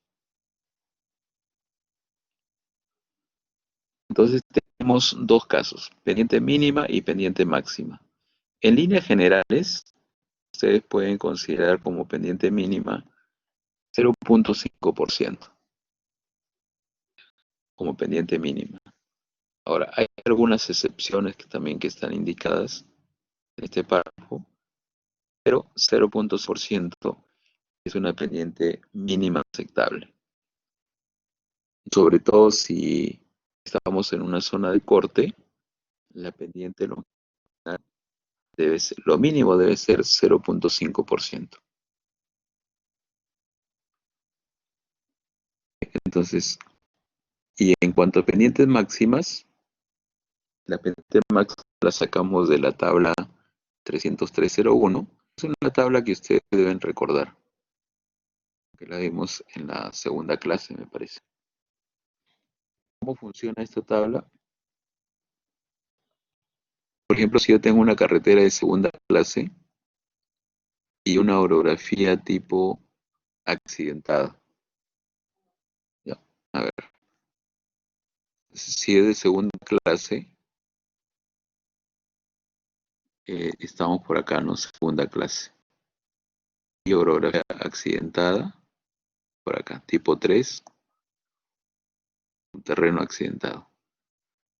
Entonces tenemos dos casos, pendiente mínima y pendiente máxima. En líneas generales, ustedes pueden considerar como pendiente mínima 0.5% como pendiente mínima. Ahora, hay algunas excepciones que también que están indicadas en este párrafo, pero 0.5% es una pendiente mínima aceptable. Sobre todo si estamos en una zona de corte, la pendiente longitudinal debe ser, lo mínimo debe ser 0.5%. Entonces, y en cuanto a pendientes máximas, la pendiente máxima la sacamos de la tabla 30301. Es una tabla que ustedes deben recordar, que la vimos en la segunda clase, me parece. ¿Cómo funciona esta tabla? Por ejemplo, si yo tengo una carretera de segunda clase y una orografía tipo accidentada. Ya, a ver, si es de segunda clase, estamos por acá, ¿no? Segunda clase. Y orografía accidentada, por acá, tipo 3, un terreno accidentado.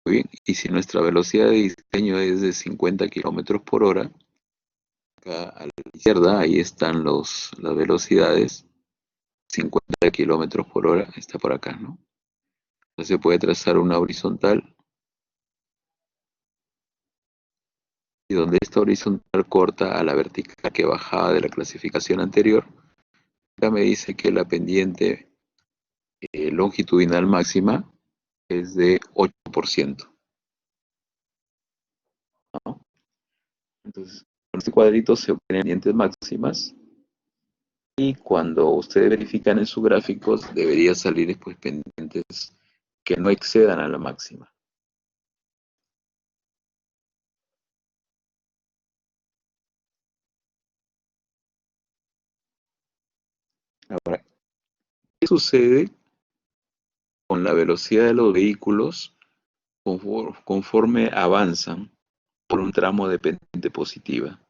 Muy bien, y si nuestra velocidad de diseño es de 50 kilómetros por hora, acá a la izquierda, ahí están las velocidades, 50 kilómetros por hora, está por acá, ¿no? Entonces se puede trazar una horizontal, y donde esta horizontal corta a la vertical que bajaba de la clasificación anterior, acá me dice que la pendiente longitudinal máxima es de 8%, ¿no? Entonces, con este cuadrito se obtienen pendientes máximas y cuando ustedes verifican en sus gráficos debería salir después pendientes que no excedan a la máxima. Ahora, ¿qué sucede con la velocidad de los vehículos conforme avanzan por un tramo de pendiente positiva?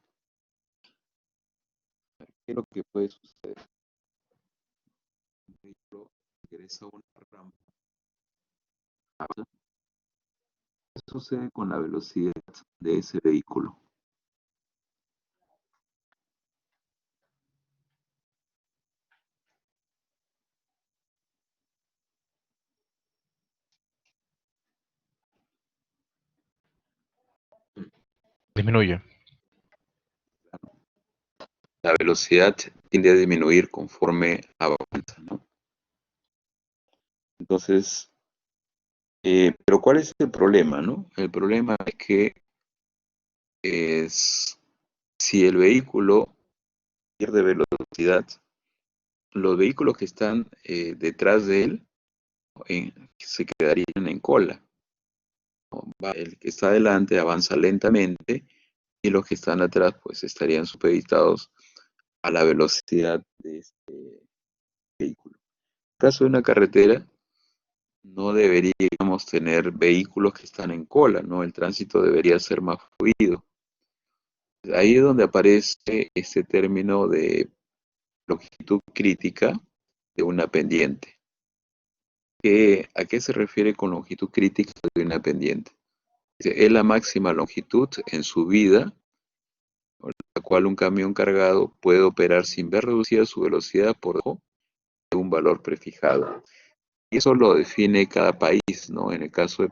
¿Qué es lo que puede suceder? Un vehículo ingresa a una rampa. ¿Qué sucede con la velocidad de ese vehículo? Disminuye. La velocidad tiende a disminuir conforme avanza, ¿no? Entonces, pero ¿cuál es el problema, no? El problema es que si el vehículo pierde velocidad, los vehículos que están detrás de él se quedarían en cola, ¿no? El que está adelante avanza lentamente y los que están atrás pues estarían supeditados a la velocidad de este vehículo. En el caso de una carretera, no deberíamos tener vehículos que están en cola, ¿no? El tránsito debería ser más fluido. Ahí es donde aparece este término de longitud crítica de una pendiente. ¿A qué se refiere con longitud crítica de una pendiente? Es la máxima longitud en su vida, la cual un camión cargado puede operar sin ver reducida su velocidad por debajo de un valor prefijado. Y eso lo define cada país, ¿no? El, en el caso de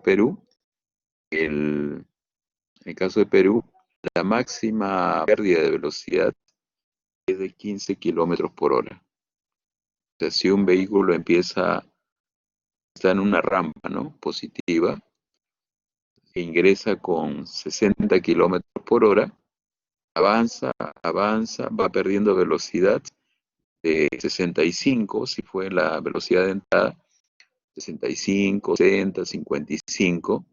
Perú, la máxima pérdida de velocidad es de 15 kilómetros por hora. O sea, si un vehículo está en una rampa, ¿no? Positiva, e ingresa con 60 kilómetros por hora, avanza, avanza, va perdiendo velocidad de 65, si fue la velocidad de entrada, 65, 60, 55.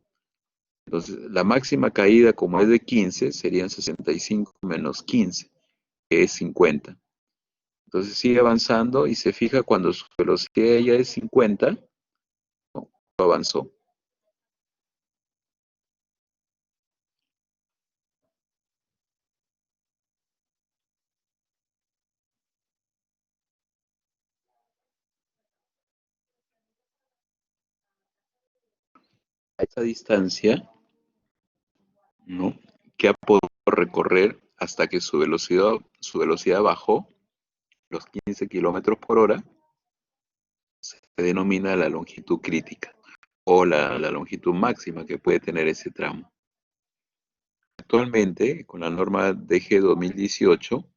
Entonces, la máxima caída, como es de 15, serían 65 menos 15, que es 50. Entonces sigue avanzando y se fija cuando su velocidad ya es 50, ¿no? Avanzó. A esta distancia, ¿no? Que ha podido recorrer hasta que su velocidad bajó los 15 kilómetros por hora, se denomina la longitud crítica o la longitud máxima que puede tener ese tramo. Actualmente, con la norma DG 2018,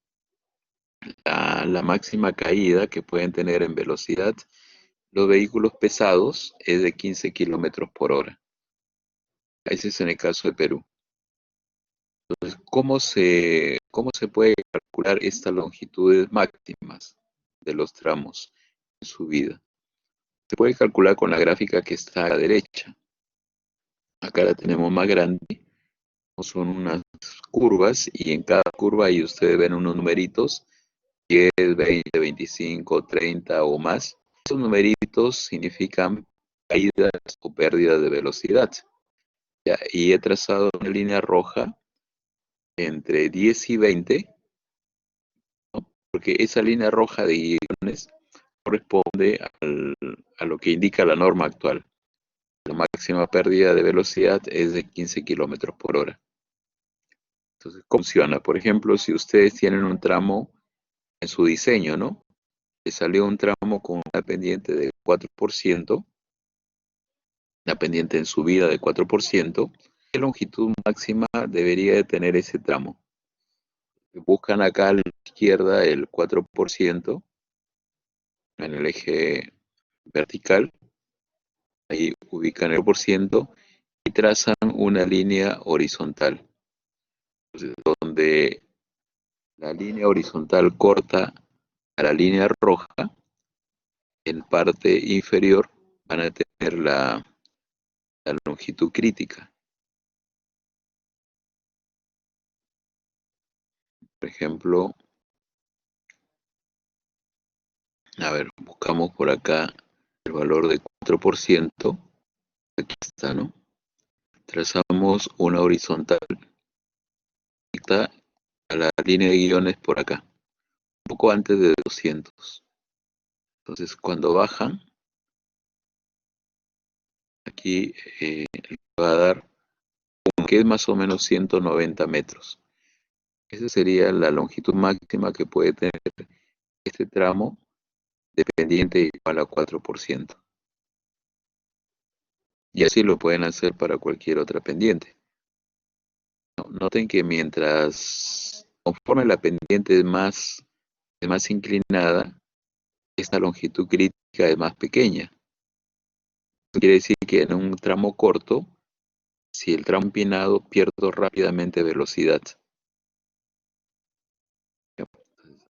la máxima caída que pueden tener en velocidad los vehículos pesados es de 15 kilómetros por hora. Ese es en el caso de Perú. ¿Cómo se puede calcular estas longitudes máximas de los tramos en su vida? Se puede calcular con la gráfica que está a la derecha. Acá la tenemos más grande. Son unas curvas y en cada curva ahí ustedes ven unos numeritos, 10, 20, 25, 30 o más. Esos numeritos significan caídas o pérdidas de velocidad. Ya, y he trazado una línea roja entre 10 y 20, porque esa línea roja de guiones corresponde a lo que indica la norma actual. La máxima pérdida de velocidad es de 15 kilómetros por hora. Entonces, ¿cómo funciona? Por ejemplo, si ustedes tienen un tramo en su diseño, ¿no? Le salió un tramo con una pendiente de 4%, una pendiente en subida de 4%, ¿qué longitud máxima debería de tener ese tramo? Buscan acá a la izquierda el 4% en el eje vertical, ahí ubican el por ciento y trazan una línea horizontal. Entonces, donde la línea horizontal corta a la línea roja, en parte inferior van a tener la longitud crítica. Por ejemplo, a ver, buscamos por acá el valor de 4%. Aquí está, ¿no? Trazamos una horizontal a la línea de guiones por acá, un poco antes de 200. Entonces, cuando bajan, aquí va a dar que es más o menos 190 metros. Esa sería la longitud máxima que puede tener este tramo dependiente igual a 4%. Y así lo pueden hacer para cualquier otra pendiente. Noten que conforme la pendiente es más inclinada, esta longitud crítica es más pequeña. Eso quiere decir que en un tramo corto, si el tramo empinado, pierdo rápidamente velocidad.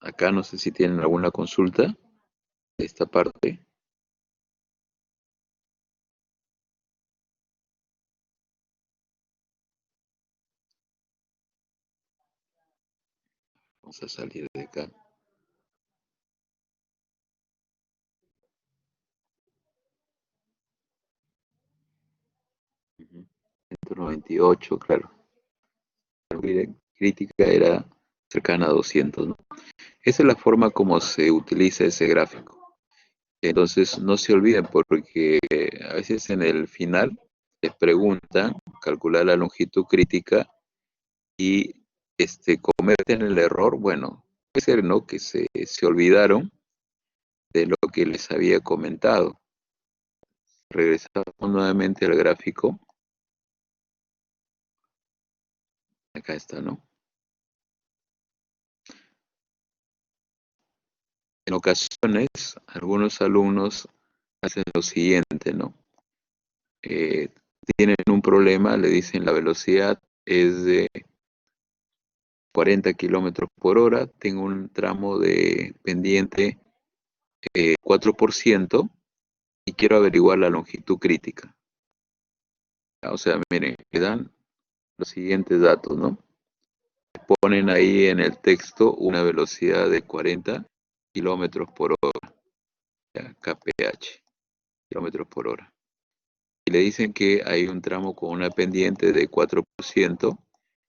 Acá no sé si tienen alguna consulta de esta parte. Vamos a salir de acá. 198, claro. La crítica era cercana a 200, ¿no? Esa es la forma como se utiliza ese gráfico. Entonces, no se olviden porque a veces en el final les preguntan calcular la longitud crítica y cometen el error. Bueno, puede ser, ¿no? Que se olvidaron de lo que les había comentado. Regresamos nuevamente al gráfico. Acá está, ¿no? En ocasiones, algunos alumnos hacen lo siguiente, ¿no? Eh, Tienen un problema, le dicen la velocidad es de 40 kilómetros por hora, tengo un tramo de pendiente 4% y quiero averiguar la longitud crítica. O sea, miren, le dan los siguientes datos, ¿no? Ponen ahí en el texto una velocidad de 40 kilómetros por hora, ya, kph, kilómetros por hora. Y le dicen que hay un tramo con una pendiente de 4%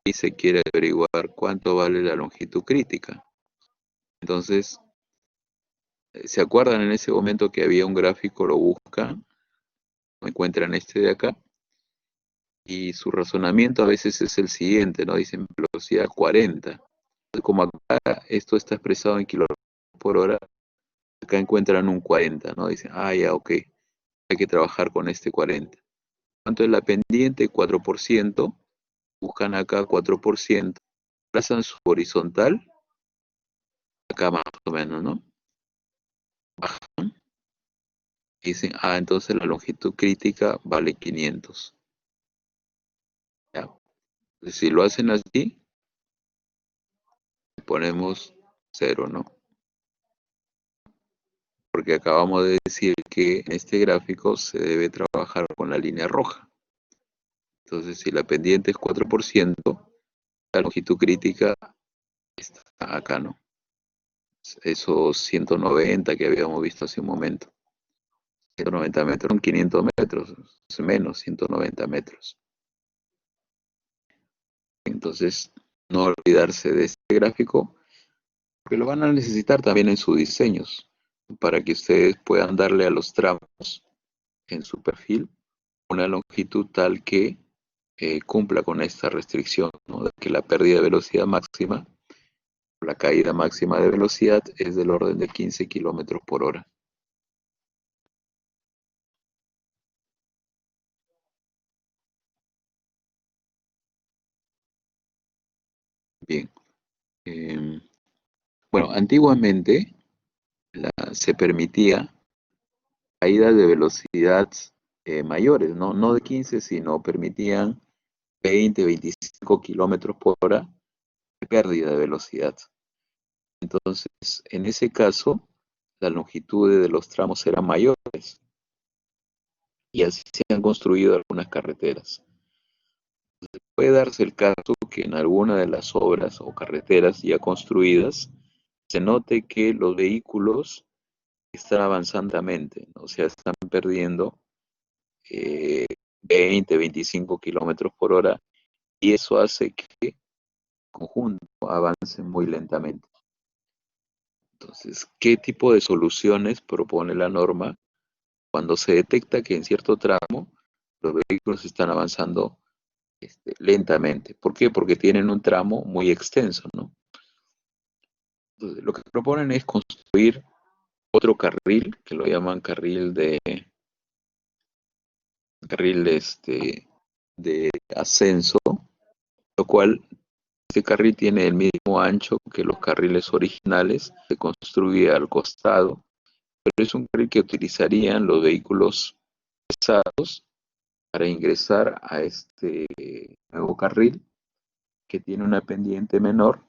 y se quiere averiguar cuánto vale la longitud crítica. Entonces, ¿se acuerdan en ese momento que había un gráfico? Lo buscan, encuentran este de acá, y su razonamiento a veces es el siguiente, ¿no? Dicen velocidad 40. Como acá esto está expresado en kilómetros por hora, acá encuentran un 40, ¿no? Dicen, ya, ok, hay que trabajar con este 40. ¿Cuánto es la pendiente? 4%. Buscan acá 4%, trazan su horizontal, acá más o menos, ¿no? Bajan y dicen, entonces la longitud crítica vale 500. ¿Ya? Entonces, si lo hacen así, ponemos 0, ¿no? Porque acabamos de decir que en este gráfico se debe trabajar con la línea roja. Entonces, si la pendiente es 4%, la longitud crítica está acá, ¿no? Esos 190 que habíamos visto hace un momento. 190 metros son 500 metros, es menos 190 metros. Entonces, no olvidarse de este gráfico, porque lo van a necesitar también en sus diseños, para que ustedes puedan darle a los tramos en su perfil una longitud tal que cumpla con esta restricción, ¿no? De que la pérdida de velocidad máxima, la caída máxima de velocidad es del orden de 15 kilómetros por hora. Bien. Bueno, antiguamente se permitía caídas de velocidad mayores, ¿no? No de 15, sino permitían 20, 25 kilómetros por hora de pérdida de velocidad. Entonces, en ese caso, las longitudes de los tramos eran mayores y así se han construido algunas carreteras. Puede darse el caso que en alguna de las obras o carreteras ya construidas se note que los vehículos están avanzando lentamente, ¿no? O sea, están perdiendo 20, 25 kilómetros por hora y eso hace que el conjunto avance muy lentamente. Entonces, ¿qué tipo de soluciones propone la norma cuando se detecta que en cierto tramo los vehículos están avanzando lentamente? ¿Por qué? Porque tienen un tramo muy extenso, ¿no? Entonces, lo que proponen es construir otro carril, que lo llaman carril de ascenso, lo cual este carril tiene el mismo ancho que los carriles originales, se construye al costado, pero es un carril que utilizarían los vehículos pesados para ingresar a este nuevo carril que tiene una pendiente menor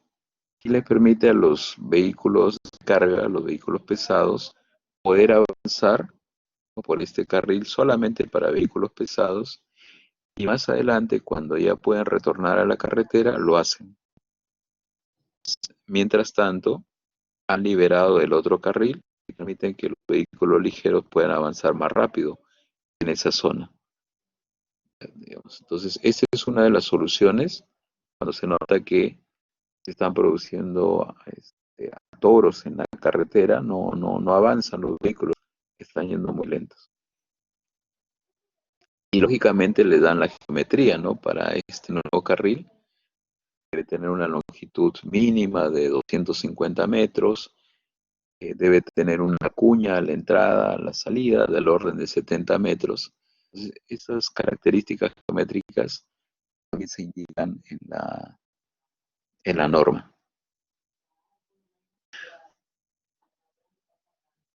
y le permite a los vehículos de carga, a los vehículos pesados, poder avanzar por este carril solamente para vehículos pesados y más adelante, cuando ya puedan retornar a la carretera, lo hacen. Mientras tanto, han liberado el otro carril y permiten que los vehículos ligeros puedan avanzar más rápido en esa zona. digamos. Entonces, esa es una de las soluciones cuando se nota que se están produciendo toros en la carretera, no avanzan los vehículos, están yendo muy lentos. Y lógicamente le dan la geometría, ¿no? Para este nuevo carril, debe tener una longitud mínima de 250 metros, debe tener una cuña a la entrada, a la salida, del orden de 70 metros. Entonces, esas características geométricas también se indican en la norma.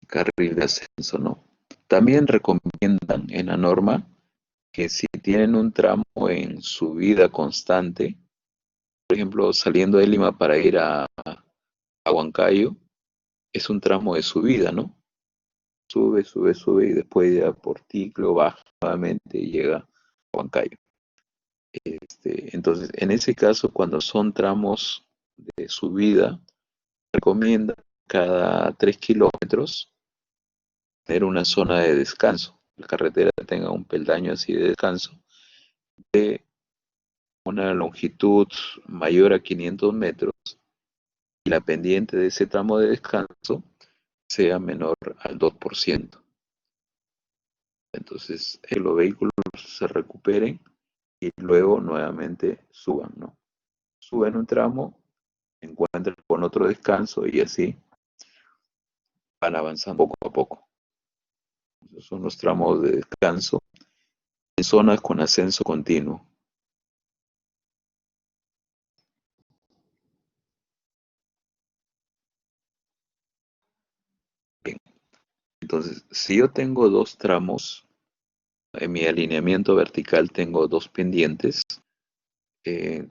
Carril de ascenso, ¿no? También recomiendan en la norma que si tienen un tramo en subida constante, por ejemplo, saliendo de Lima para ir a Huancayo, es un tramo de subida, ¿no? Sube, sube, sube y después ya por Ticlo baja nuevamente y llega a Huancayo. Entonces, en ese caso, cuando son tramos de subida, recomienda cada 3 kilómetros tener una zona de descanso. La carretera tenga un peldaño así de descanso de una longitud mayor a 500 metros y la pendiente de ese tramo de descanso sea menor al 2%. Entonces, los vehículos se recuperen y luego nuevamente suban, ¿no? Suben un tramo, encuentran con otro descanso y así van avanzando poco a poco. Esos son los tramos de descanso en zonas con ascenso continuo. Bien, entonces, si yo tengo dos tramos, en mi alineamiento vertical tengo dos pendientes, eh,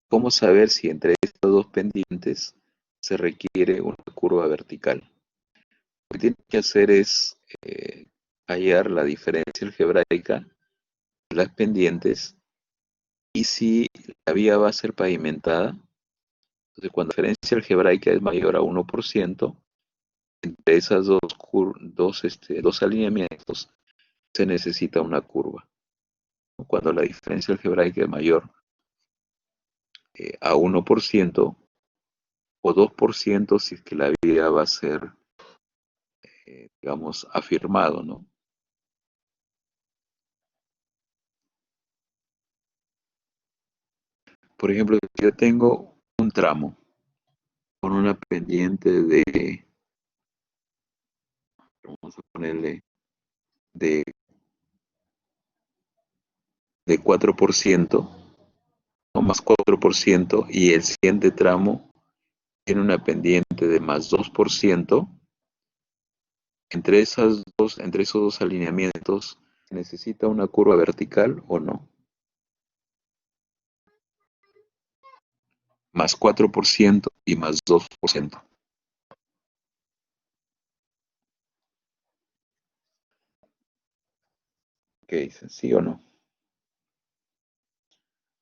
¿cómo saber si entre estos dos pendientes se requiere una curva vertical? Lo que tiene que hacer es hallar la diferencia algebraica de las pendientes y si la vía va a ser pavimentada. Entonces, cuando la diferencia algebraica es mayor a 1%, entre esas dos alineamientos se necesita una curva. Cuando la diferencia algebraica es mayor a 1% o 2% si es que la vía va a ser, digamos, afirmado, ¿no? Por ejemplo, yo tengo un tramo con una pendiente vamos a ponerle, de, de 4%, o más 4%, y el siguiente tramo tiene una pendiente de más 2%. Entre esos dos alineamientos, ¿se necesita una curva vertical o no? Más 4% y más 2%. ¿Qué dicen? ¿Sí o no?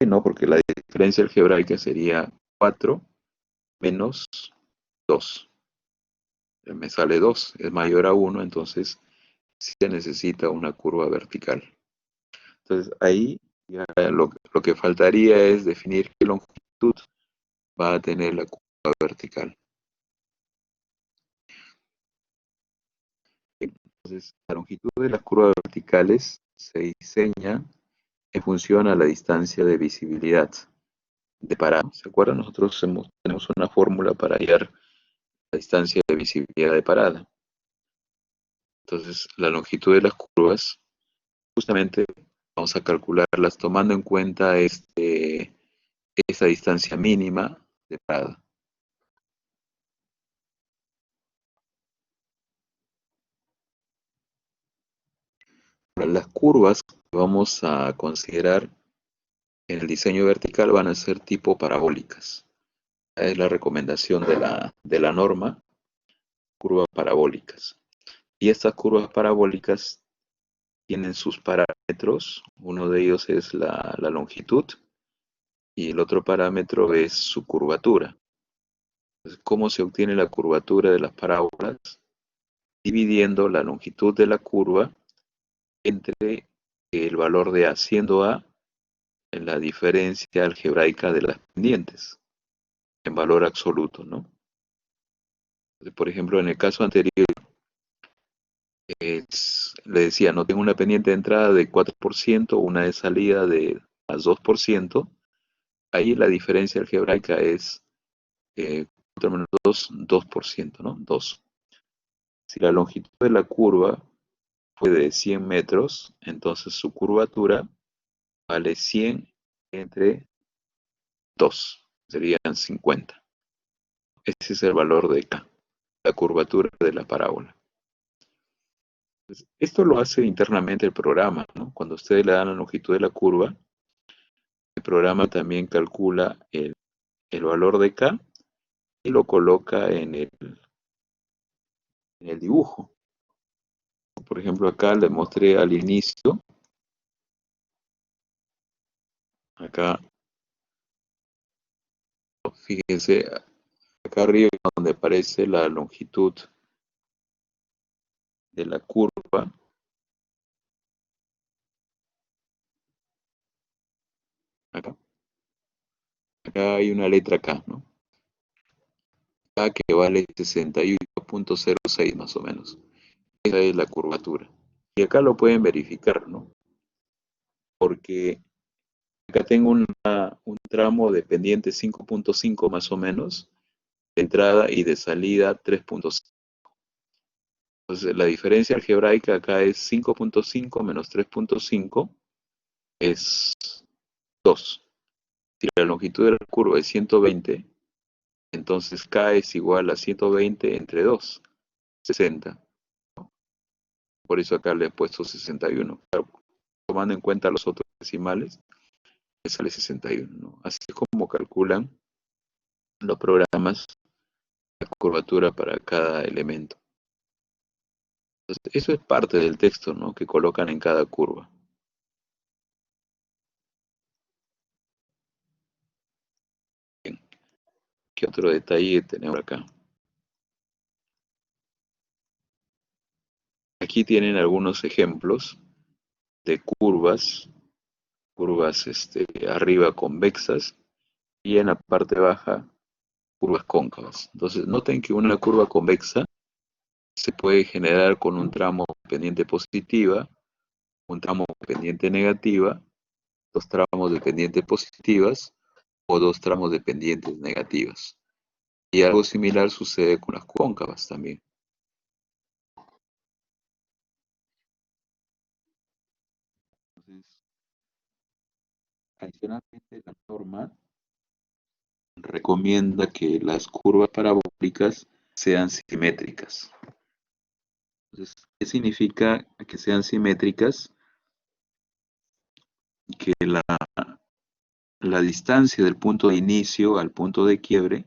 Sí, no, porque la diferencia algebraica sería 4 menos 2. Me sale 2, es mayor a 1, entonces sí se necesita una curva vertical. Entonces ahí ya lo que faltaría es definir qué longitud va a tener la curva vertical. Entonces, la longitud de las curvas verticales se diseña en función a la distancia de visibilidad de parada. ¿Se acuerdan? Nosotros tenemos una fórmula para hallar la distancia de visibilidad de parada. Entonces, la longitud de las curvas, justamente vamos a calcularlas tomando en cuenta esa distancia mínima de parada. Las curvas que vamos a considerar en el diseño vertical van a ser tipo parabólicas. Es la recomendación de la norma, curvas parabólicas. Y estas curvas parabólicas tienen sus parámetros. Uno de ellos es la longitud y el otro parámetro es su curvatura. Entonces, ¿cómo se obtiene la curvatura de las parábolas? Dividiendo la longitud de la curva entre el valor de A, siendo A en la diferencia algebraica de las pendientes, en valor absoluto, ¿no? Por ejemplo, en el caso anterior, le decía, no tengo una pendiente de entrada de 4%, una de salida de más 2%, ahí la diferencia algebraica es 4 menos 2, 2%, ¿no? 2. Si la longitud de la curva fue de 100 metros, entonces su curvatura vale 100 entre 2, serían 50. Ese es el valor de K, la curvatura de la parábola. Entonces, esto lo hace internamente el programa, ¿no? Cuando ustedes le dan la longitud de la curva, el programa también calcula el valor de K y lo coloca en el dibujo. Por ejemplo, acá le mostré al inicio, acá, fíjense, acá arriba donde aparece la longitud de la curva, acá, acá hay una letra K, ¿no? K que vale 61.06 más o menos. Esa es la curvatura. Y acá lo pueden verificar, ¿no? Porque acá tengo un tramo de pendiente 5.5 más o menos, de entrada y de salida 3.5. Entonces la diferencia algebraica acá es 5.5 menos 3.5 es 2. Si la longitud de la curva es 120, entonces K es igual a 120 entre 2, 60. Por eso acá le he puesto 61. Claro, tomando en cuenta los otros decimales, me sale 61, ¿no? Así es como calculan los programas la curvatura para cada elemento. Entonces, eso es parte del texto, ¿no? Que colocan en cada curva. Bien. ¿Qué otro detalle tenemos acá? Aquí tienen algunos ejemplos de curvas arriba convexas y en la parte baja curvas cóncavas. Entonces, noten que una curva convexa se puede generar con un tramo de pendiente positiva, un tramo de pendiente negativa, dos tramos de pendientes positivas o dos tramos de pendientes negativas. Y algo similar sucede con las cóncavas también. Entonces, adicionalmente, la norma recomienda que las curvas parabólicas sean simétricas. Entonces, ¿qué significa que sean simétricas? Que la distancia del punto de inicio al punto de quiebre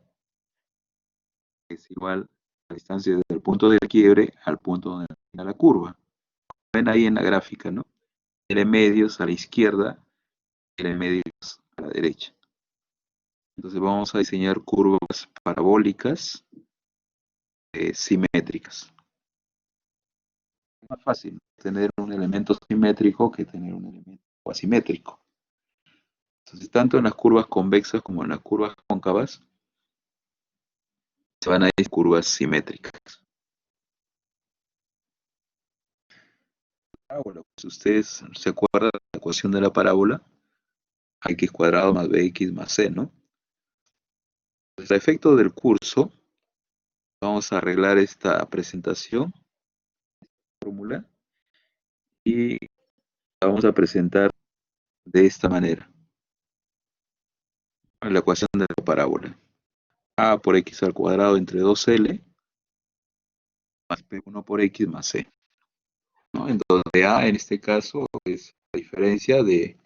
es igual a la distancia del punto de quiebre al punto donde termina la curva. Ven ahí en la gráfica, ¿no? L medios a la izquierda, L medios a la derecha. Entonces vamos a diseñar curvas parabólicas simétricas. Es más fácil tener un elemento simétrico que tener un elemento asimétrico. Entonces, tanto en las curvas convexas como en las curvas cóncavas, se van a ir curvas simétricas. Si ustedes se acuerdan de la ecuación de la parábola, x cuadrado más bx más c, ¿no? Pues a efecto del curso, vamos a arreglar esta presentación, fórmula, y la vamos a presentar de esta manera. La ecuación de la parábola. A por x al cuadrado entre 2L más P1 por x más C, ¿no? En donde A en este caso es la diferencia de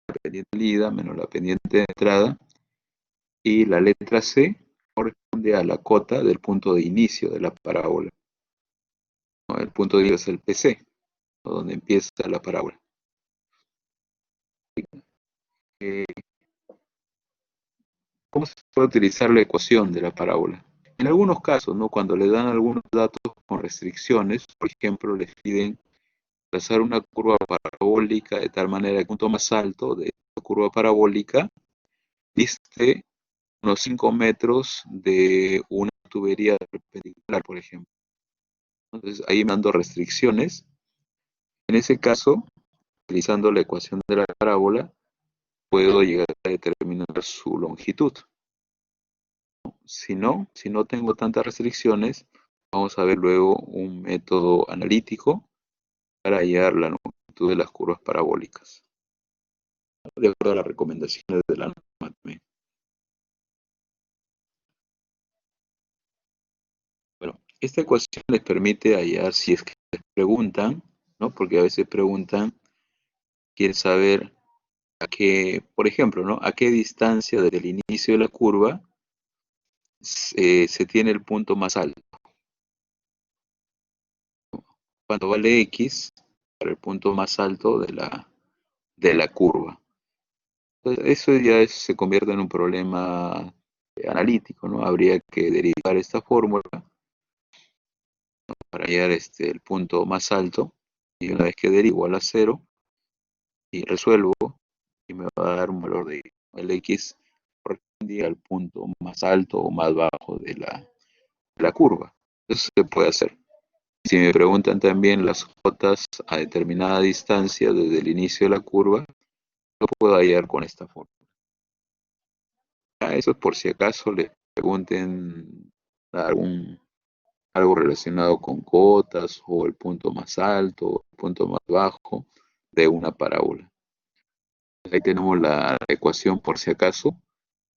la pendiente de salida menos la pendiente de entrada y la letra C corresponde a la cota del punto de inicio de la parábola, ¿no? El punto de inicio es el PC, ¿no? Donde empieza la parábola. Eh, ¿Cómo se puede utilizar la ecuación de la parábola? En algunos casos, ¿no? Cuando le dan algunos datos con restricciones, por ejemplo, les piden trazar una curva parabólica de tal manera que el punto más alto de la curva parabólica diste unos 5 metros de una tubería perpendicular, por ejemplo. Entonces ahí me dando restricciones. En ese caso, utilizando la ecuación de la parábola, puedo llegar a determinar su longitud. Si no tengo tantas restricciones, vamos a ver luego un método analítico para hallar la longitud de las curvas parabólicas, de acuerdo a las recomendaciones de la norma también. Bueno, esta ecuación les permite hallar si es que les preguntan, ¿no? Porque a veces preguntan, quieren saber a qué, por ejemplo, ¿no? A qué distancia desde el inicio de la curva se tiene el punto más alto. ¿Cuánto vale X para el punto más alto de la curva? Entonces, eso ya se convierte en un problema analítico, ¿no? Habría que derivar esta fórmula para hallar el punto más alto, y una vez que derivo a la 0 y resuelvo, y me va a dar un valor de el X corresponde al punto más alto o más bajo de la curva. Eso se puede hacer. Si me preguntan también las cotas a determinada distancia desde el inicio de la curva, lo puedo hallar con esta fórmula. Eso es por si acaso les pregunten algo relacionado con cotas o el punto más alto o el punto más bajo de una parábola. Ahí tenemos la ecuación por si acaso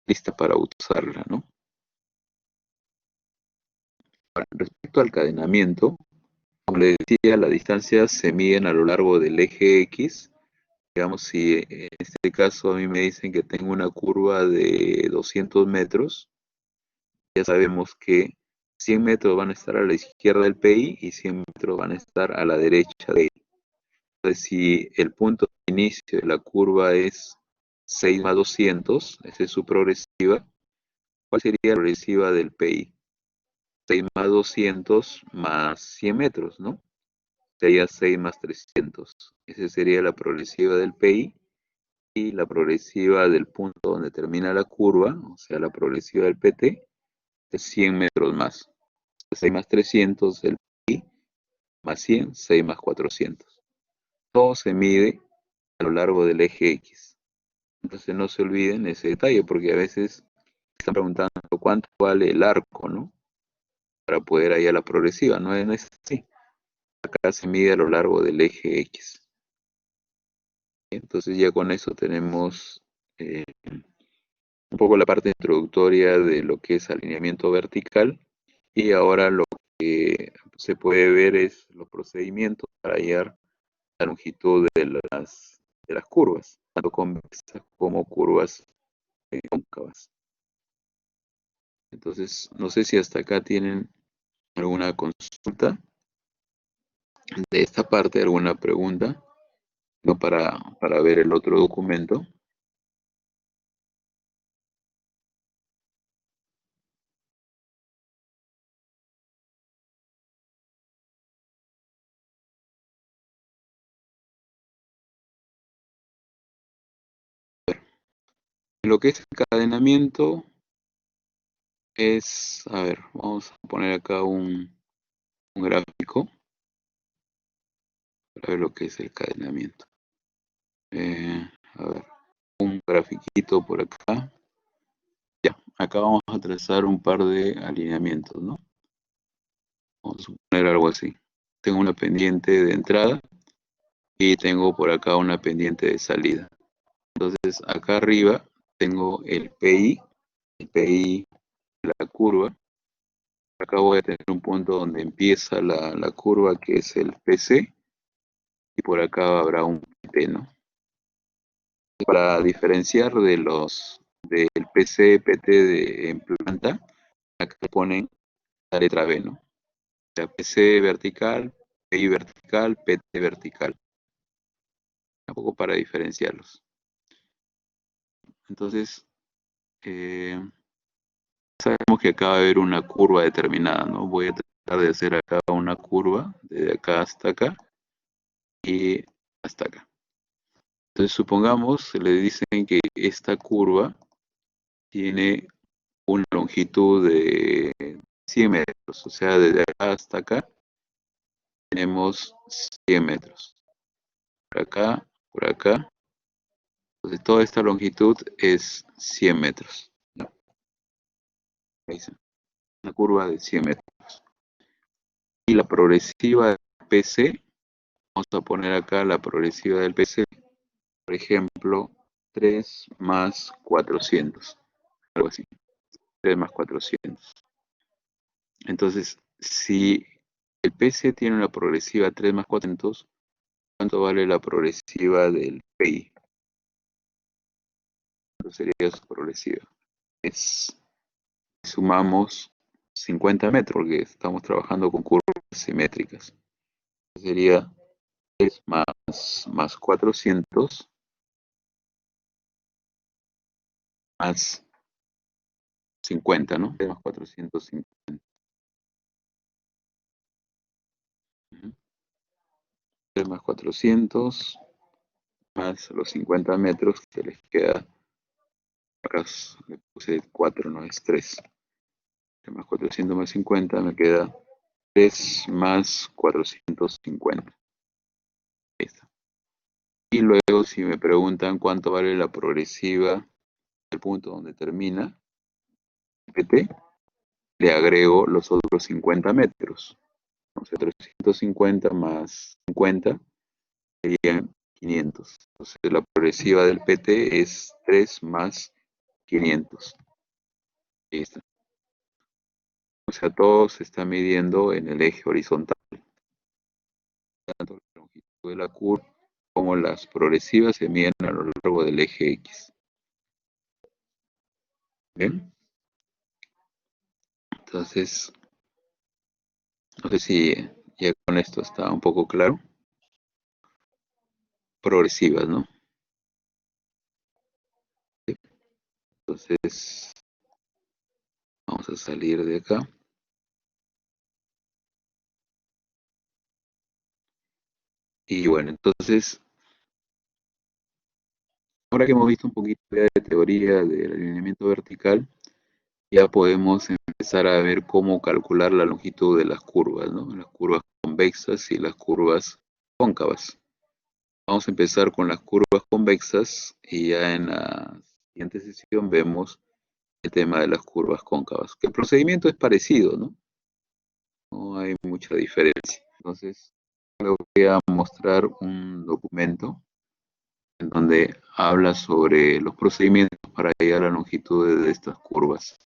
lista para usarla, ¿no? Respecto al cadenamiento, como les decía, las distancias se miden a lo largo del eje X. Digamos, si en este caso a mí me dicen que tengo una curva de 200 metros, ya sabemos que 100 metros van a estar a la izquierda del PI y 100 metros van a estar a la derecha de él. Entonces, si el punto de inicio de la curva es 6 más 200, esa es su progresiva, ¿cuál sería la progresiva del PI? 6 más 200 más 100 metros, ¿no? Sería 6 más 300. Esa sería la progresiva del PI, y la progresiva del punto donde termina la curva, o sea, la progresiva del PT, es 100 metros más. 6 más 300 del PI, más 100, 6 más 400. Todo se mide a lo largo del eje X. Entonces no se olviden ese detalle, porque a veces están preguntando cuánto vale el arco, ¿no? Para poder hallar la progresiva. No es así. Acá se mide a lo largo del eje X. Entonces ya con eso tenemos un poco la parte introductoria de lo que es alineamiento vertical, y ahora lo que se puede ver es los procedimientos para hallar la longitud de las curvas, tanto convexas como curvas cóncavas. Entonces, no sé si hasta acá tienen alguna consulta de esta parte, alguna pregunta, ¿no? Para ver el otro documento. Lo que es encadenamiento es, a ver, vamos a poner acá un gráfico para ver lo que es el encadenamiento. A ver, un grafiquito por acá. Ya, acá vamos a trazar un par de alineamientos, ¿no? Vamos a suponer algo así. Tengo una pendiente de entrada y tengo por acá una pendiente de salida. Entonces, acá arriba tengo el PI de la curva. Acá voy a tener un punto donde empieza la curva, que es el PC, y por acá habrá un PT, ¿no? Para diferenciar del PC, PT en planta, acá ponen la letra B, ¿no? O sea, PC vertical, PI vertical, PT vertical. Un poco para diferenciarlos. Entonces, sabemos que acá va a haber una curva determinada, ¿no? Voy a tratar de hacer acá una curva, desde acá hasta acá, y hasta acá. Entonces supongamos, le dicen que esta curva tiene una longitud de 100 metros, o sea, desde acá hasta acá tenemos 100 metros. Por acá, entonces toda esta longitud es 100 metros. ¿No? Ahí está, una curva de 100 metros. Y la progresiva del PC, vamos a poner acá la progresiva del PC, por ejemplo, 3 más 400, algo así, 3 más 400. Entonces, si el PC tiene una progresiva 3 más 400, ¿cuánto vale la progresiva del PI? ¿Cuánto sería su progresiva? Sumamos 50 metros, porque estamos trabajando con curvas simétricas. Sería 3 más 400 más 50, ¿no? 3 más 450. 3 más 400 más los 50 metros que les queda. Acá le puse 4, no es 3. 3 más 400 más 50 me queda 3 más 450. Ahí está. Y luego si me preguntan cuánto vale la progresiva del punto donde termina PT, le agrego los otros 50 metros. Entonces 350 más 50 serían 500. Entonces la progresiva del PT es 3 más 500. Ahí está. O sea, todo se está midiendo en el eje horizontal. Tanto la longitud de la curva como las progresivas se miden a lo largo del eje X. ¿Bien? Entonces, no sé si ya con esto está un poco claro. Progresivas, ¿no? Entonces, vamos a salir de acá. Y bueno, entonces, ahora que hemos visto un poquito de teoría del alineamiento vertical, ya podemos empezar a ver cómo calcular la longitud de las curvas, ¿no? Las curvas convexas y las curvas cóncavas. Vamos a empezar con las curvas convexas y ya en la siguiente sesión vemos el tema de las curvas cóncavas. Que el procedimiento es parecido, ¿no? No hay mucha diferencia. Entonces, les voy a mostrar un documento en donde habla sobre los procedimientos para hallar la longitud de estas curvas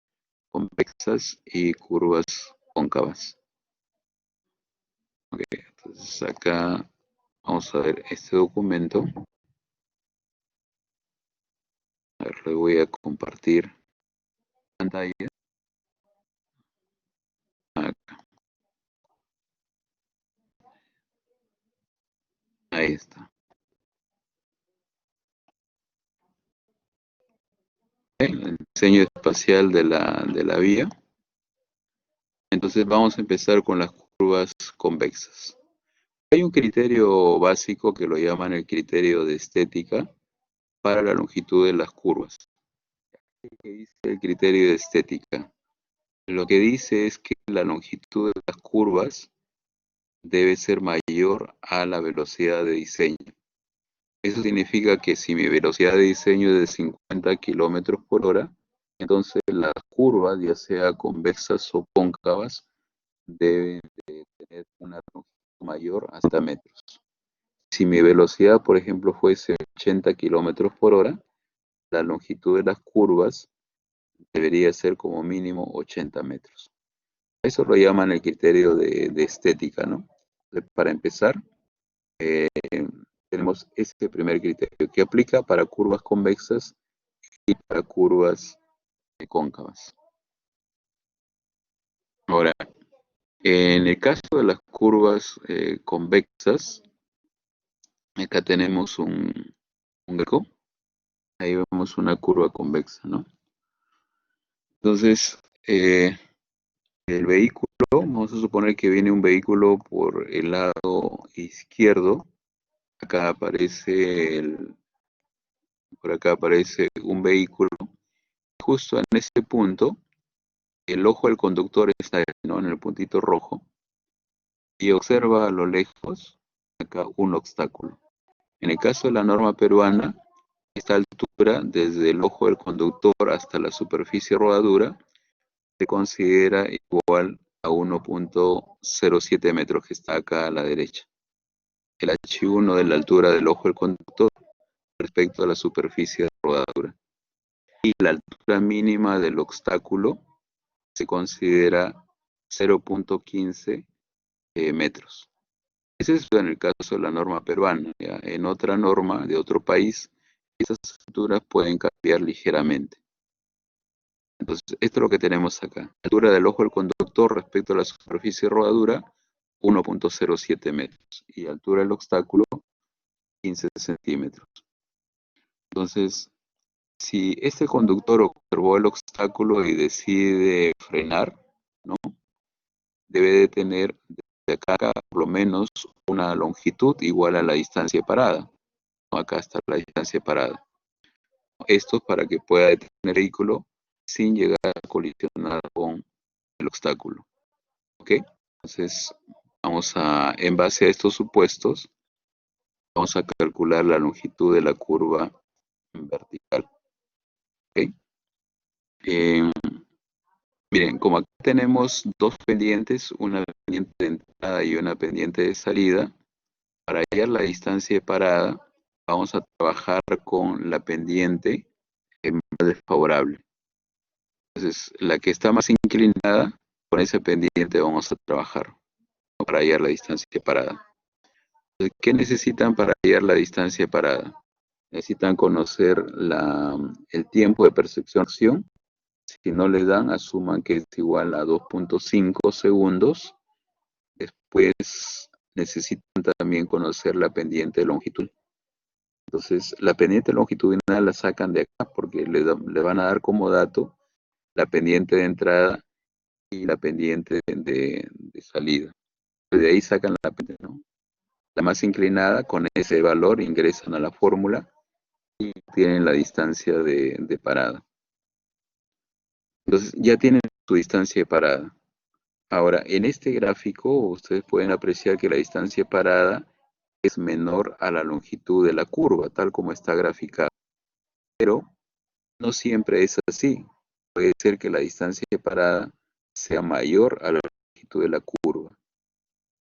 convexas y curvas cóncavas. Ok, entonces acá vamos a ver este documento. A ver, le voy a compartir pantalla. Acá, ahí está. El diseño espacial de la vía. Entonces vamos a empezar con las curvas convexas. Hay un criterio básico que lo llaman el criterio de estética para la longitud de las curvas. ¿Qué dice el criterio de estética? Lo que dice es que la longitud de las curvas debe ser mayor a la velocidad de diseño. Eso significa que si mi velocidad de diseño es de 50 kilómetros por hora, entonces las curvas, ya sea convexas o cóncavas, deben de tener una longitud mayor hasta metros. Si mi velocidad, por ejemplo, fuese 80 kilómetros por hora, la longitud de las curvas debería ser como mínimo 80 metros. Eso lo llaman el criterio de estética, ¿no? Para empezar, tenemos este primer criterio que aplica para curvas convexas y para curvas cóncavas. Ahora, en el caso de las curvas convexas, acá tenemos un gráfico, ahí vemos una curva convexa, ¿no? Entonces, el vehículo, vamos a suponer que viene un vehículo por el lado izquierdo Acá por acá aparece un vehículo. Justo en este punto, el ojo del conductor está ahí, ¿no? En el puntito rojo y observa a lo lejos acá un obstáculo. En el caso de la norma peruana, esta altura desde el ojo del conductor hasta la superficie rodadura se considera igual a 1.07 metros que está acá a la derecha. El H1 de la altura del ojo del conductor respecto a la superficie de rodadura. Y la altura mínima del obstáculo se considera 0.15 metros. Ese es en el caso de la norma peruana. ¿Ya? En otra norma de otro país, esas alturas pueden cambiar ligeramente. Entonces, esto es lo que tenemos acá. Altura del ojo del conductor respecto a la superficie de rodadura, 1.07 metros. Y altura del obstáculo, 15 centímetros. Entonces, si este conductor observó el obstáculo y decide frenar, ¿no? Debe de tener de acá por lo menos una longitud igual a la distancia parada, ¿no? Acá está la distancia parada. Esto es para que pueda detener el vehículo sin llegar a colisionar con el obstáculo. ¿Ok? Entonces, en base a estos supuestos, vamos a calcular la longitud de la curva vertical. ¿Ok? Eh, Miren, como aquí tenemos dos pendientes, una pendiente de entrada y una pendiente de salida, para hallar la distancia de parada, vamos a trabajar con la pendiente más desfavorable. Entonces, la que está más inclinada, con esa pendiente vamos a trabajar, ¿no? Para hallar la distancia de parada. Entonces, ¿qué necesitan para hallar la distancia de parada? Necesitan conocer el tiempo de percepción. Si no le dan, asuman que es igual a 2.5 segundos. Después necesitan también conocer la pendiente de longitud. Entonces, la pendiente longitudinal la sacan de acá porque le van a dar como dato la pendiente de entrada y la pendiente de salida. De ahí sacan la pendiente, ¿no? La más inclinada, con ese valor ingresan a la fórmula y tienen la distancia de parada. Entonces, ya tienen su distancia de parada. Ahora, en este gráfico ustedes pueden apreciar que la distancia de parada es menor a la longitud de la curva, tal como está graficado. Pero no siempre es así. Puede ser que la distancia de parada sea mayor a la longitud de la curva.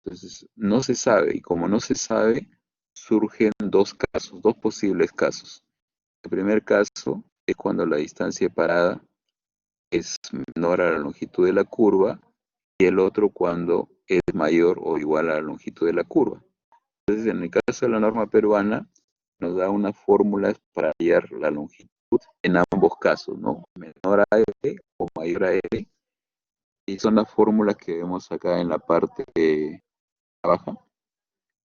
Entonces, no se sabe, y como no se sabe, surgen dos casos, dos posibles casos. El primer caso es cuando la distancia de parada es menor a la longitud de la curva, y el otro cuando es mayor o igual a la longitud de la curva. Entonces, en el caso de la norma peruana, nos da unas fórmulas para hallar la longitud en ambos casos, ¿no? Menor a L o mayor a L, y son las fórmulas que vemos acá en la parte baja.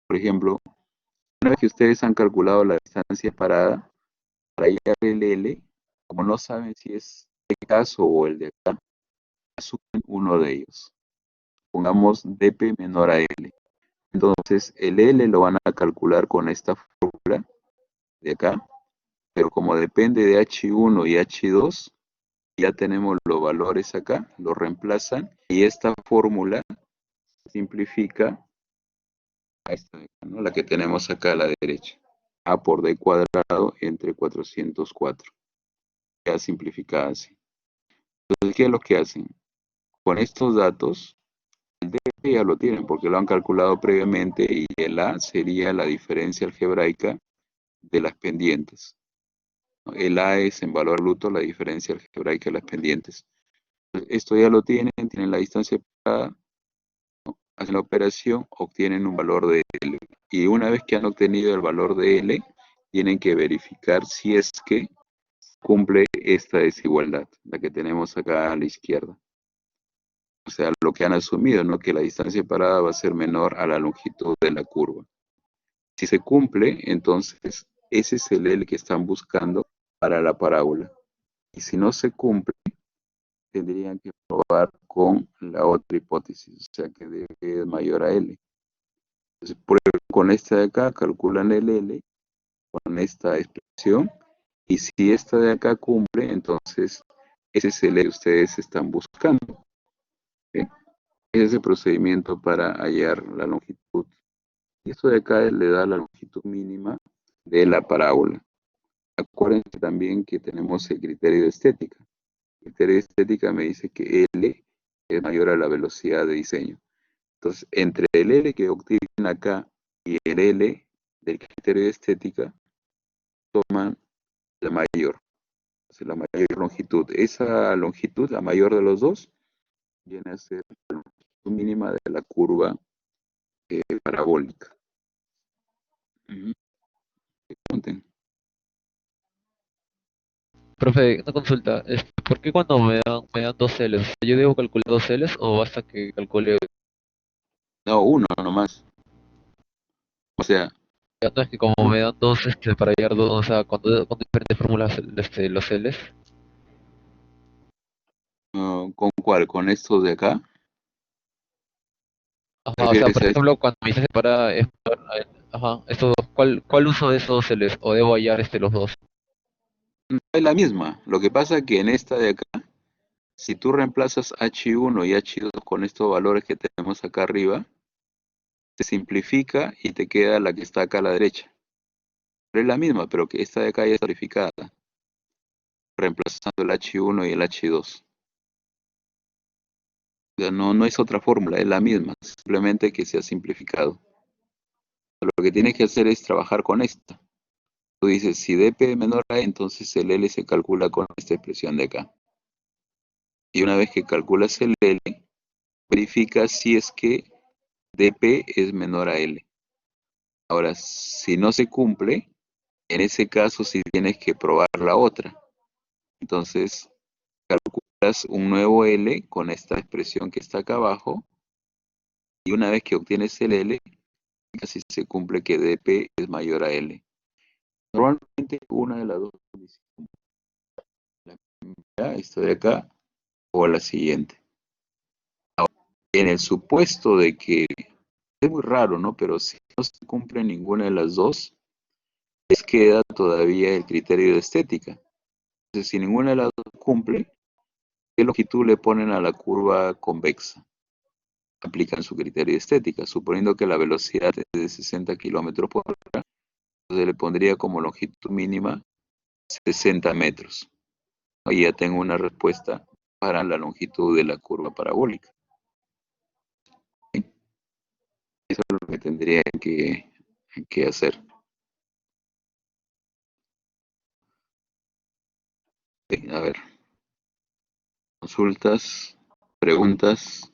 Por ejemplo, una vez que ustedes han calculado la distancia parada, para hallar el L, como no saben si es este caso o el de acá, asumen uno de ellos. Pongamos dp menor a L. Entonces, el L lo van a calcular con esta fórmula de acá, pero como depende de H1 y H2, ya tenemos los valores acá, los reemplazan, y esta fórmula simplifica a esta de acá, ¿no? La que tenemos acá a la derecha. A por D cuadrado entre 404. Ya simplificada así. Entonces, ¿qué es lo que hacen? Con estos datos, el D ya lo tienen porque lo han calculado previamente y el A sería la diferencia algebraica de las pendientes, ¿no? El A es en valor absoluto la diferencia algebraica de las pendientes. Esto ya lo tienen la distancia separada, hacen la operación, obtienen un valor de L. Y una vez que han obtenido el valor de L, tienen que verificar si es que cumple esta desigualdad, la que tenemos acá a la izquierda. O sea, lo que han asumido, ¿no? Que la distancia separada va a ser menor a la longitud de la curva. Si se cumple, entonces ese es el L que están buscando para la parábola. Y si no se cumple, tendrían que probar con la otra hipótesis, o sea que D es mayor a L. Entonces, prueban con esta de acá, calculan el L con esta expresión, y si esta de acá cumple, entonces ese es el L que ustedes están buscando. ¿Ok? Ese es el procedimiento para hallar la longitud. Y esto de acá le da la longitud mínima de la parábola. Acuérdense también que tenemos el criterio de estética. El criterio de estética me dice que L es mayor a la velocidad de diseño. Entonces, entre el L que obtienen acá y el L del criterio de estética, toman la mayor, entonces, la mayor longitud. Esa longitud, la mayor de los dos, viene a ser la longitud mínima de la curva parabólica. Ujú. Pregunten. Profe, una consulta, ¿por qué cuando me dan dos L's? ¿Yo debo calcular dos L's o basta que calcule? No, uno nomás. O sea, No es que como me dan dos para hallar dos, o sea, con diferentes fórmulas los L's. ¿con cuál? ¿Con estos de acá? ¿Te Ajá, o sea, refieres por a esto? ejemplo, cuando me dice separar, ajá, estos dos, ¿cuál uso de esos L's? ¿O debo hallar los dos? Es la misma. Lo que pasa es que en esta de acá, si tú reemplazas H1 y H2 con estos valores que tenemos acá arriba, se simplifica y te queda la que está acá a la derecha. Pero es la misma, pero que esta de acá ya está simplificada, reemplazando el H1 y el H2. O sea, no es otra fórmula, es la misma, simplemente que se ha simplificado. Lo que tienes que hacer es trabajar con esta. Tú dices, si dp es menor a E, entonces el L se calcula con esta expresión de acá. Y una vez que calculas el L, verifica si es que dp es menor a L. Ahora, si no se cumple, en ese caso sí tienes que probar la otra. Entonces, calculas un nuevo L con esta expresión que está acá abajo, y una vez que obtienes el L, casi se cumple que dp es mayor a L. Normalmente una de las dos condiciones, la primera, esta de acá, o la siguiente. En el supuesto de que, es muy raro, ¿no? Pero si no se cumple ninguna de las dos, les queda todavía el criterio de estética. Entonces, si ninguna de las dos cumple, ¿qué longitud le ponen a la curva convexa? Aplican su criterio de estética, suponiendo que la velocidad es de 60 kilómetros por hora, entonces le pondría como longitud mínima 60 metros. Ahí ya tengo una respuesta para la longitud de la curva parabólica. ¿Sí? Eso es lo que tendría que hacer. ¿Sí? A ver, consultas, preguntas.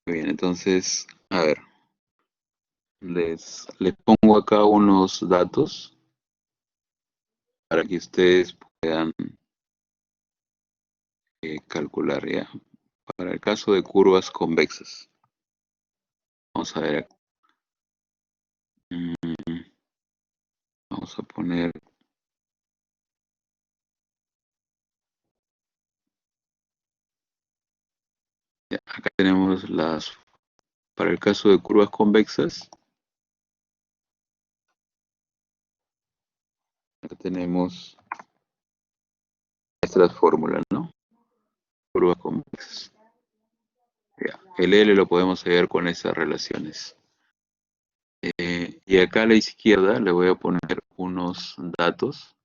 Muy bien, entonces, a ver, les pongo acá unos datos para que ustedes puedan calcular ya. Para el caso de curvas convexas. Vamos a ver acá. Mm, Vamos a poner, ya, acá tenemos para el caso de curvas convexas, acá tenemos estas fórmulas, ¿no? Curvas convexas. Ya, el L lo podemos hallar con esas relaciones. Y acá a la izquierda le voy a poner unos datos.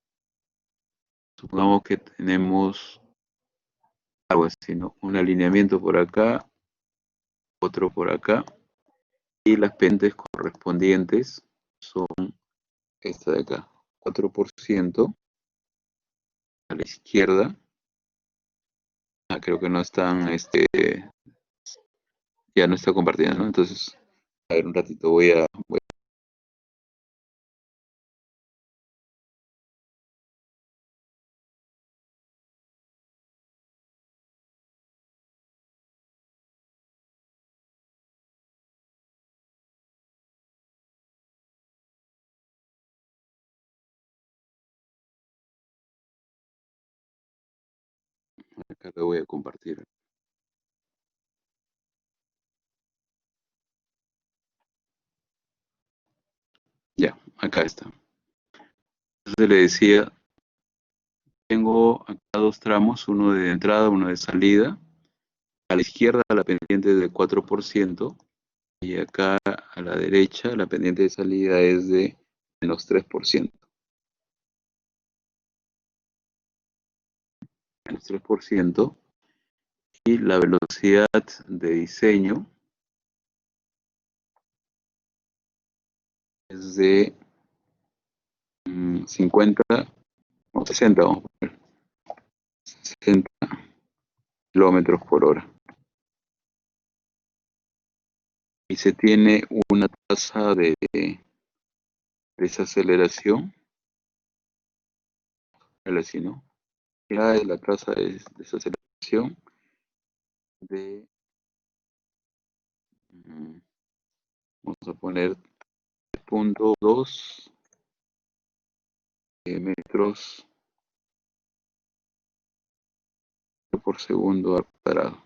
Supongamos que tenemos algo así, ¿no? Un alineamiento por acá, otro por acá, y las pendientes correspondientes son esta de acá, 4% a la izquierda. Creo que no están, ya no está compartida, ¿no? Entonces, a ver, un ratito voy Acá lo voy a compartir. Ya, acá está. Entonces le decía, tengo acá dos tramos, uno de entrada, uno de salida. A la izquierda la pendiente es de 4% y acá a la derecha la pendiente de salida es de -3%. -3%. Y la velocidad de diseño es de 50 o 60, vamos a poner, 60 kilómetros por hora. Y se tiene una tasa de desaceleración, así, ¿no? Ya es la tasa de desaceleración de, mm, vamos a poner 3.2 metros por segundo al cuadrado.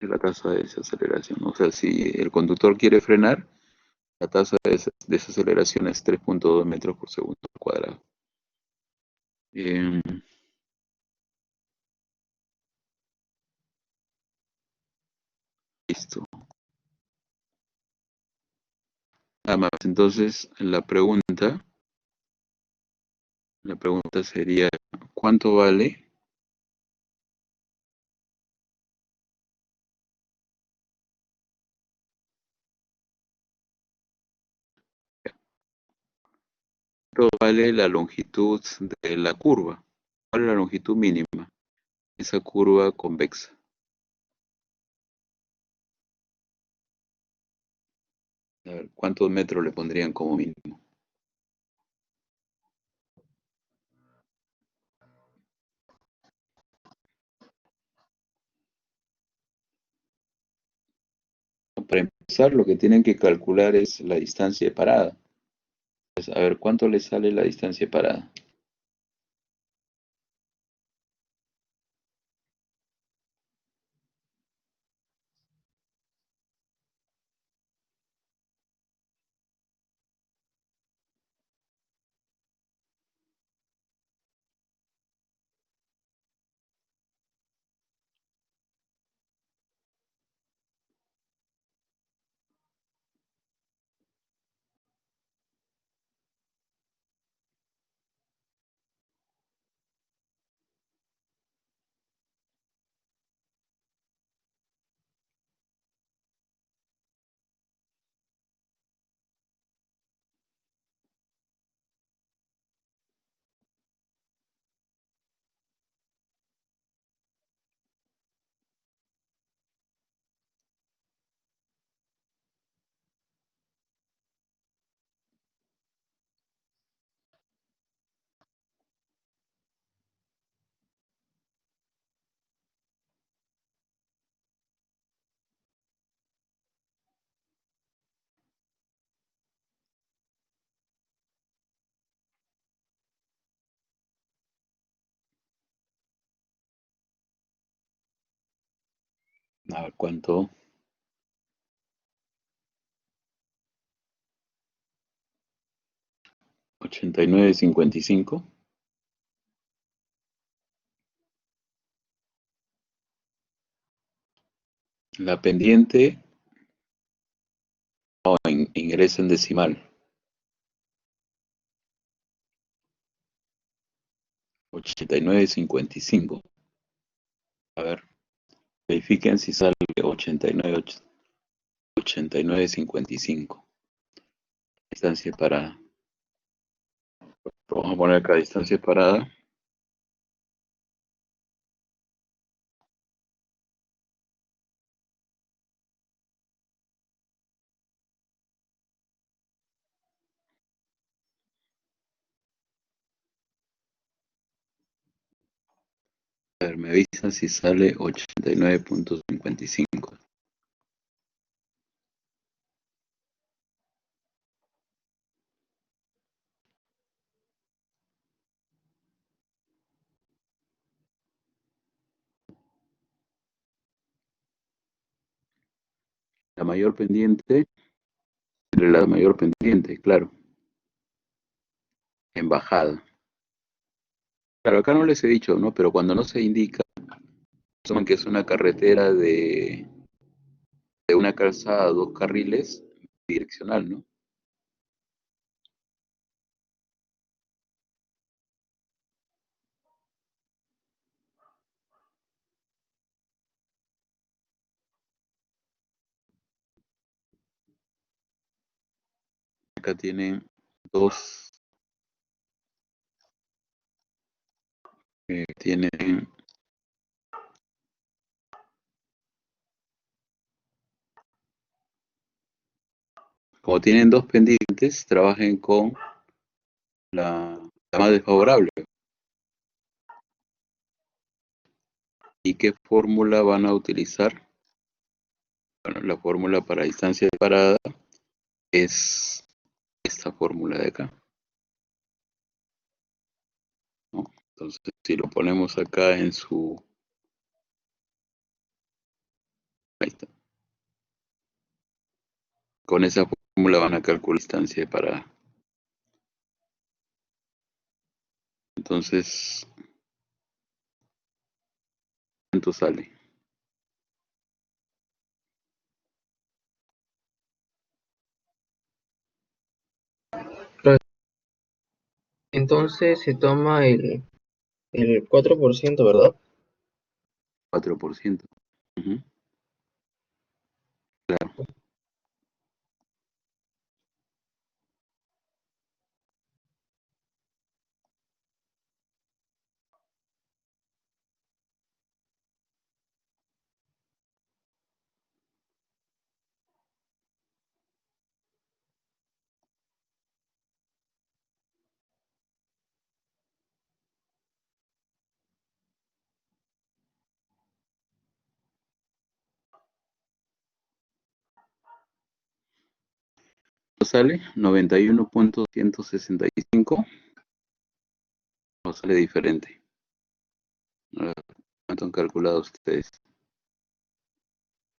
Es la tasa de desaceleración. O sea, si el conductor quiere frenar, la tasa de desaceleración es 3.2 metros por segundo al cuadrado. Em, Listo. Nada más. Entonces, la pregunta sería, ¿cuánto vale? ¿Cuánto vale la longitud de la curva? ¿Cuál es la longitud mínima? Esa curva convexa. A ver, ¿cuántos metros le pondrían como mínimo? Para empezar, lo que tienen que calcular es la distancia de parada. Pues, a ver, ¿cuánto le sale la distancia de parada? A ver, ¿cuánto? 89,55. La pendiente, ingresa en decimal. 89,55. A ver, verifiquen si sale 89,55. Distancia parada. Vamos a poner acá distancia parada. A ver, me avisan si sale 89,55. La mayor pendiente, entre la mayor pendiente, claro, en bajada. Claro, acá no les he dicho, ¿no? Pero cuando no se indica, asuman que es una carretera de una calzada a dos carriles, direccional, ¿no? Acá tienen dos, tienen, como tienen dos pendientes, trabajen con la más desfavorable. ¿Y qué fórmula van a utilizar? Bueno, la fórmula para distancia de parada es esta fórmula de acá, ¿no? Entonces, si lo ponemos acá en su... Ahí está. Con esa fórmula van a calcular distancia de parada. Entonces, ¿cuánto sale? Claro, entonces se toma el 4%, ¿verdad? 4%. Ujú. ¿Sale 91.165 o sale diferente? A ver, ¿cuánto han calculado ustedes?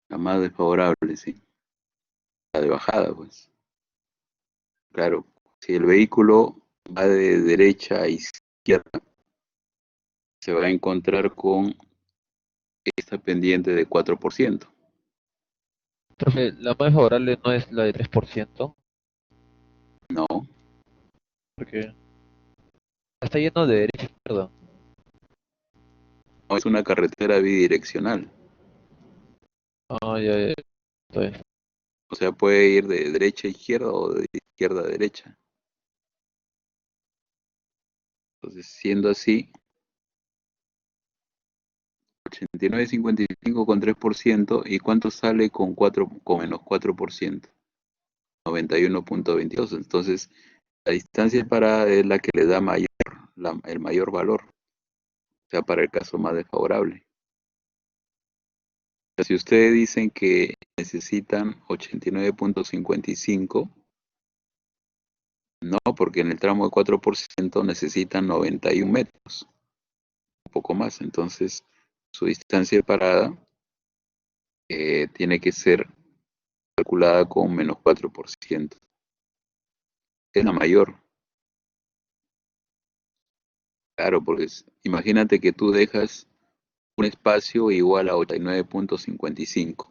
La más desfavorable, sí. La de bajada, pues. Claro, si el vehículo va de derecha a izquierda, se va a encontrar con esta pendiente de 4%. Profe, la más favorable no es la de 3%, No, porque está yendo de derecha a izquierda. no es una carretera bidireccional. Ah, ya, ya, está bien. O sea, puede ir de derecha a izquierda o de izquierda a derecha. Entonces, siendo así, 89.55 con 3%, ¿y cuánto sale con 4, con menos 4%? 91.22. Entonces, la distancia de parada es la que le da mayor, el mayor valor, o sea, para el caso más desfavorable. Si ustedes dicen que necesitan 89.55, no, porque en el tramo de 4% necesitan 91 metros, un poco más. Entonces, su distancia de parada tiene que ser calculada con menos 4%. Es la mayor, claro, porque imagínate que tú dejas un espacio igual a 89.55.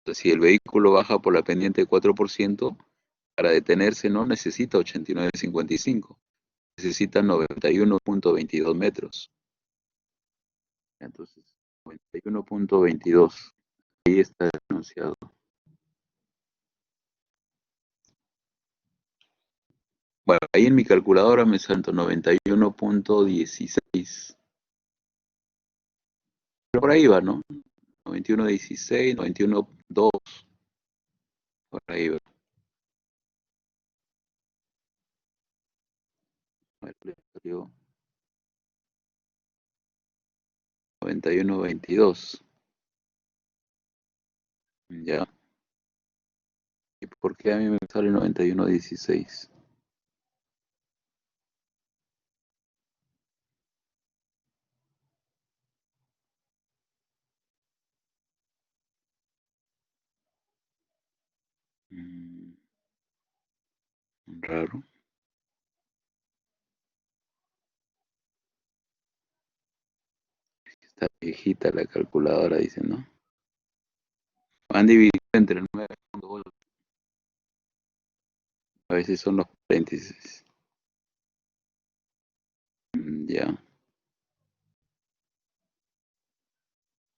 Entonces, si el vehículo baja por la pendiente de 4%, para detenerse no necesita 89.55, necesita 91.22 metros. Entonces, 91.22, ahí está anunciado. Bueno, ahí en mi calculadora me salto 91.16. Pero por ahí va, ¿no? 91.16, 91.2, por ahí va. A ver, le salió 91.22. Ya. ¿Y por qué a mí me sale 91.16? Raro. Está viejita la calculadora, dice, ¿no? Han dividido entre 9.8. A veces son los paréntesis. Ya.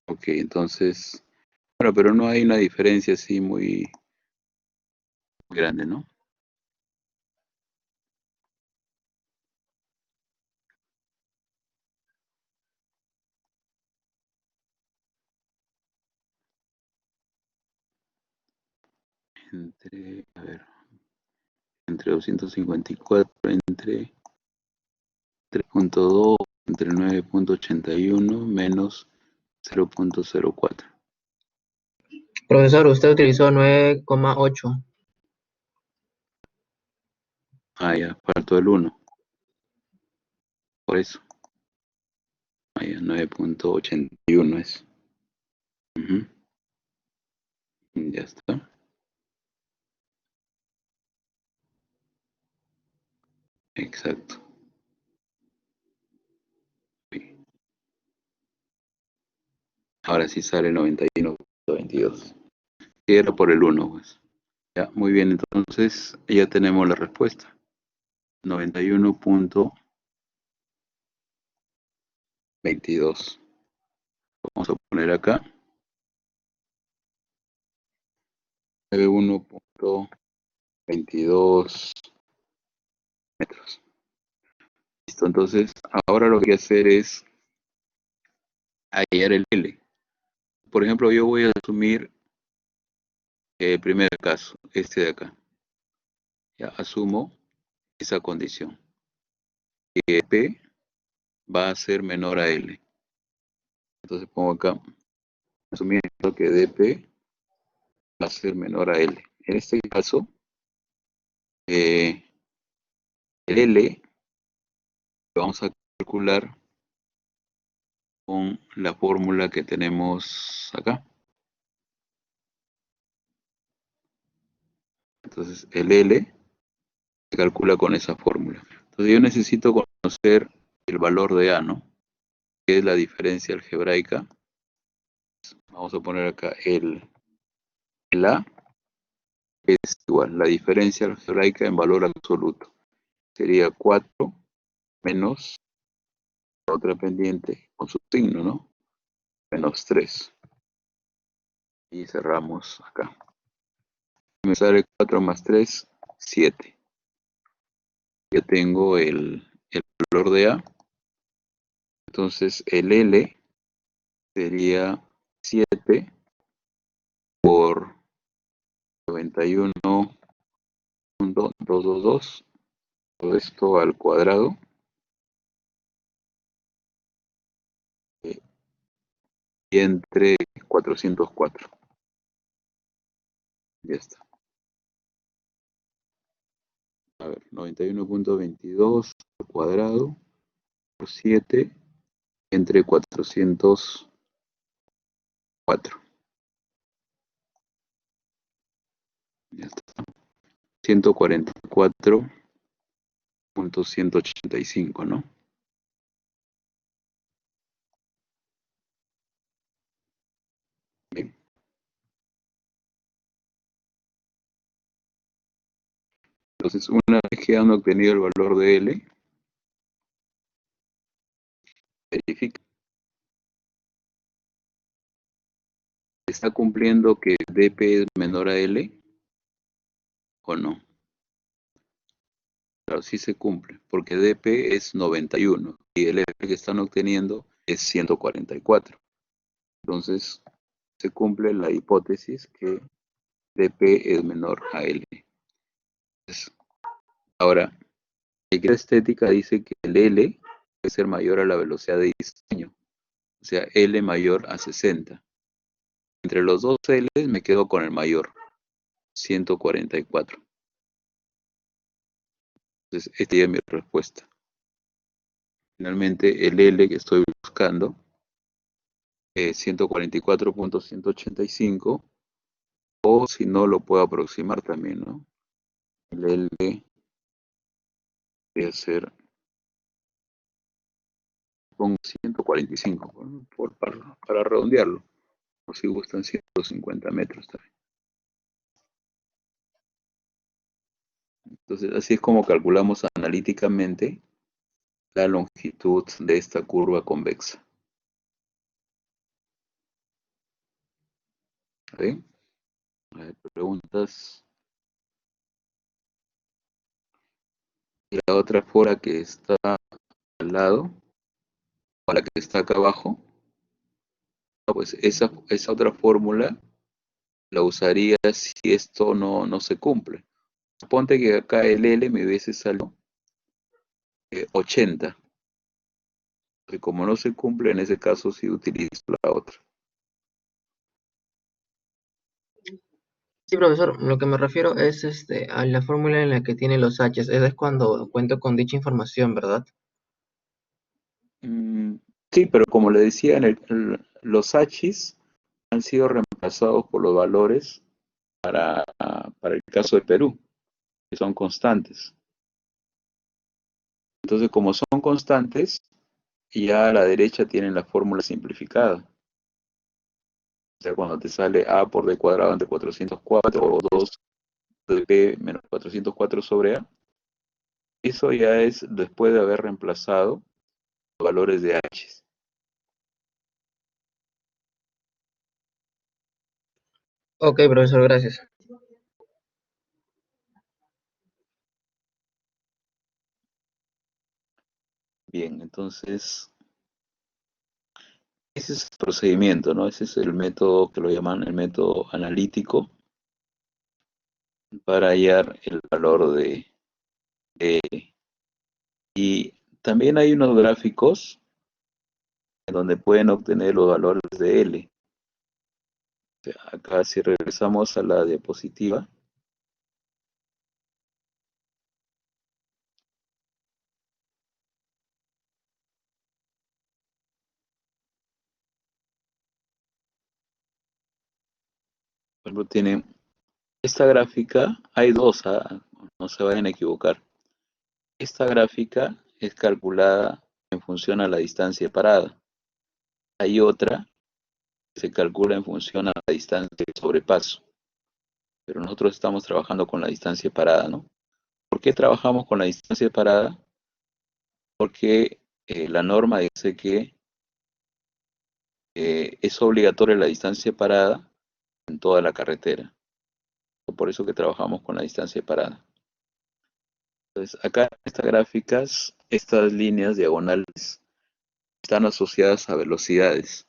Ok, entonces. Bueno, pero no hay una diferencia así muy grande, ¿no? A ver, entre 254, entre 3.2, entre 9.81 menos 0.04. Profesor, usted utilizó 9,8. Ah, ya, faltó el 1. Por eso. Ah, ya, 9.81 es. Ujú, ya está. Exacto. Sí. Ahora sí sale 91.22. Sí, era por el 1, pues. Ya, muy bien, entonces ya tenemos la respuesta. 91.22. Vamos a poner acá 91.22 metros. Listo, entonces ahora lo que voy a hacer es hallar el L. Por ejemplo, yo voy a asumir el primer caso, este de acá. Ya asumo esa condición. Que P va a ser menor a L. Entonces pongo acá, asumiendo que DP va a ser menor a L. En este caso, el L lo vamos a calcular con la fórmula que tenemos acá. Entonces, el L se calcula con esa fórmula. Entonces, yo necesito conocer el valor de A, ¿no? Que es la diferencia algebraica. Vamos a poner acá el A es igual, la diferencia algebraica en valor absoluto. Sería 4 menos la otra pendiente con su signo, ¿no? Menos 3. Y cerramos acá. Me sale 4 más 3, 7. Ya tengo el valor de A. Entonces el L sería 7 por 91.222. Todo esto al cuadrado. Y entre 404. Ya está. A ver, 91.22 al cuadrado por 7 entre 404. Ya está. 144.185, ¿no? Bien. Entonces, una vez que han obtenido el valor de L, verifica. ¿Está cumpliendo que DP es menor a L o no? Claro, sí se cumple, porque DP es 91 y el F que están obteniendo es 144. Entonces, se cumple la hipótesis que DP es menor a L. Entonces, ahora, la guía estética dice que el L debe ser mayor a la velocidad de diseño, o sea, L mayor a 60. Entre los dos L me quedo con el mayor, 144. Entonces, esta ya es mi respuesta. Finalmente, el L que estoy buscando es 144.185, o si no, lo puedo aproximar también, ¿no? El L voy a hacer, pongo 145 para redondearlo, o si gustan 150 metros también. Entonces, así es como calculamos analíticamente la longitud de esta curva convexa. ¿Vale? A ver, preguntas. Y la otra fórmula que está al lado, o la que está acá abajo, pues esa otra fórmula la usaría si esto no se cumple. Ponte que acá el L me hubiese salido 80. Y como no se cumple, en ese caso sí utilizo la otra. Sí, profesor, lo que me refiero es a la fórmula en la que tiene los H's. Esa es cuando cuento con dicha información, ¿verdad? Mm, sí, pero como le decía, los H's han sido reemplazados por los valores para el caso de Perú, que son constantes. Entonces, como son constantes, ya a la derecha tienen la fórmula simplificada. O sea, cuando te sale A por B cuadrado entre 404 o 2 de B menos 404 sobre A, eso ya es después de haber reemplazado los valores de H. Ok, profesor, gracias. Bien, entonces, ese es el procedimiento, ¿no? Ese es el método que lo llaman el método analítico para hallar el valor de y también hay unos gráficos en donde pueden obtener los valores de L. O sea, acá si regresamos a la diapositiva, por ejemplo, tienen esta gráfica, hay dos, no se vayan a equivocar. Esta gráfica es calculada en función a la distancia parada. Hay otra que se calcula en función a la distancia de sobrepaso. Pero nosotros estamos trabajando con la distancia parada, ¿no? ¿Por qué trabajamos con la distancia parada? Porque la norma dice que es obligatoria la distancia parada en toda la carretera. Por eso que trabajamos con la distancia parada. Entonces, acá en estas gráficas, estas líneas diagonales están asociadas a velocidades.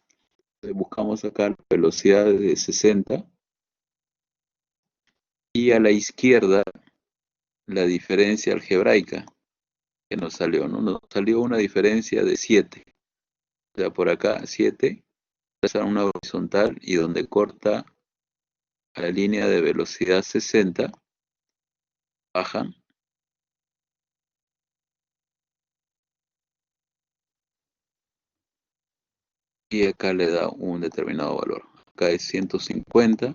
Entonces, buscamos acá la velocidad de 60 y a la izquierda la diferencia algebraica que nos salió, ¿no? Nos salió una diferencia de 7. O sea, por acá 7, trazan una horizontal y donde corta a la línea de velocidad 60, bajan y acá le da un determinado valor. Acá es 150,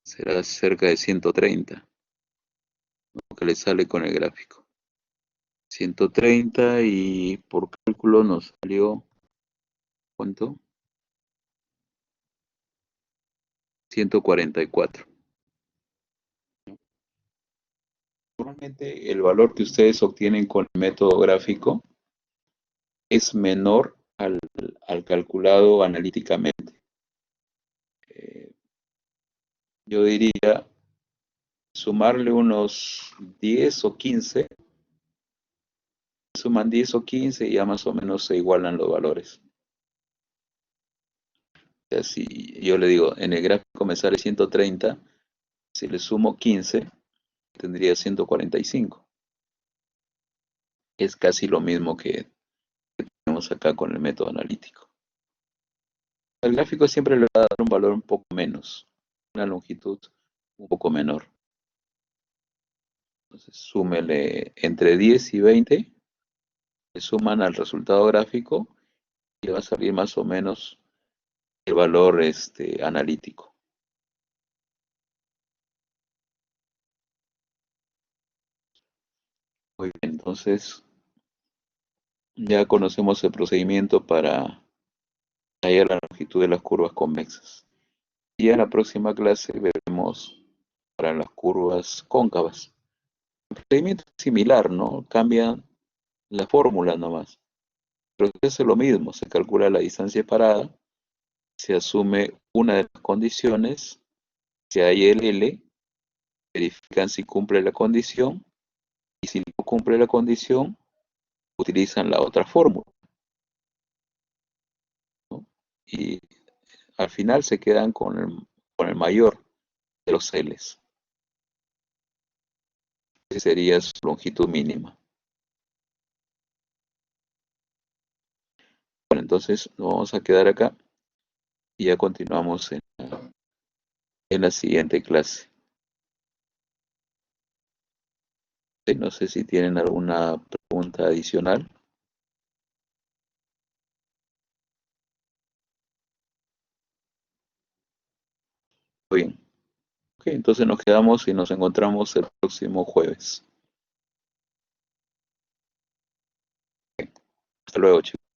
será cerca de 130, lo que le sale con el gráfico. 130 y por cálculo nos salió, ¿cuánto? 144. Normalmente el valor que ustedes obtienen con el método gráfico es menor al calculado analíticamente. Eh, yo diría sumarle unos 10 o 15, suman 10 o 15 y ya más o menos se igualan los valores. O sea, si yo le digo, en el gráfico me sale 130, si le sumo 15, tendría 145. Es casi lo mismo que tenemos acá con el método analítico. El gráfico siempre le va a dar un valor un poco menos, una longitud un poco menor. Entonces, súmele entre 10 y 20, le suman al resultado gráfico y le va a salir más o menos el valor analítico. Muy bien, entonces ya conocemos el procedimiento para hallar la longitud de las curvas convexas. Y en la próxima clase veremos para las curvas cóncavas. El procedimiento es similar, ¿no? Cambia la fórmula nomás. Pero se hace lo mismo, se calcula la distancia parada, se asume una de las condiciones, si hay el L, verifican si cumple la condición, y si no cumple la condición, utilizan la otra fórmula, ¿no? Y al final se quedan con el mayor de los L's. Esa sería su longitud mínima. Bueno, entonces nos vamos a quedar acá y ya continuamos en la siguiente clase. No sé si tienen alguna pregunta adicional. Muy bien. Ok, entonces nos quedamos y nos encontramos el próximo jueves. Hasta luego, chicos.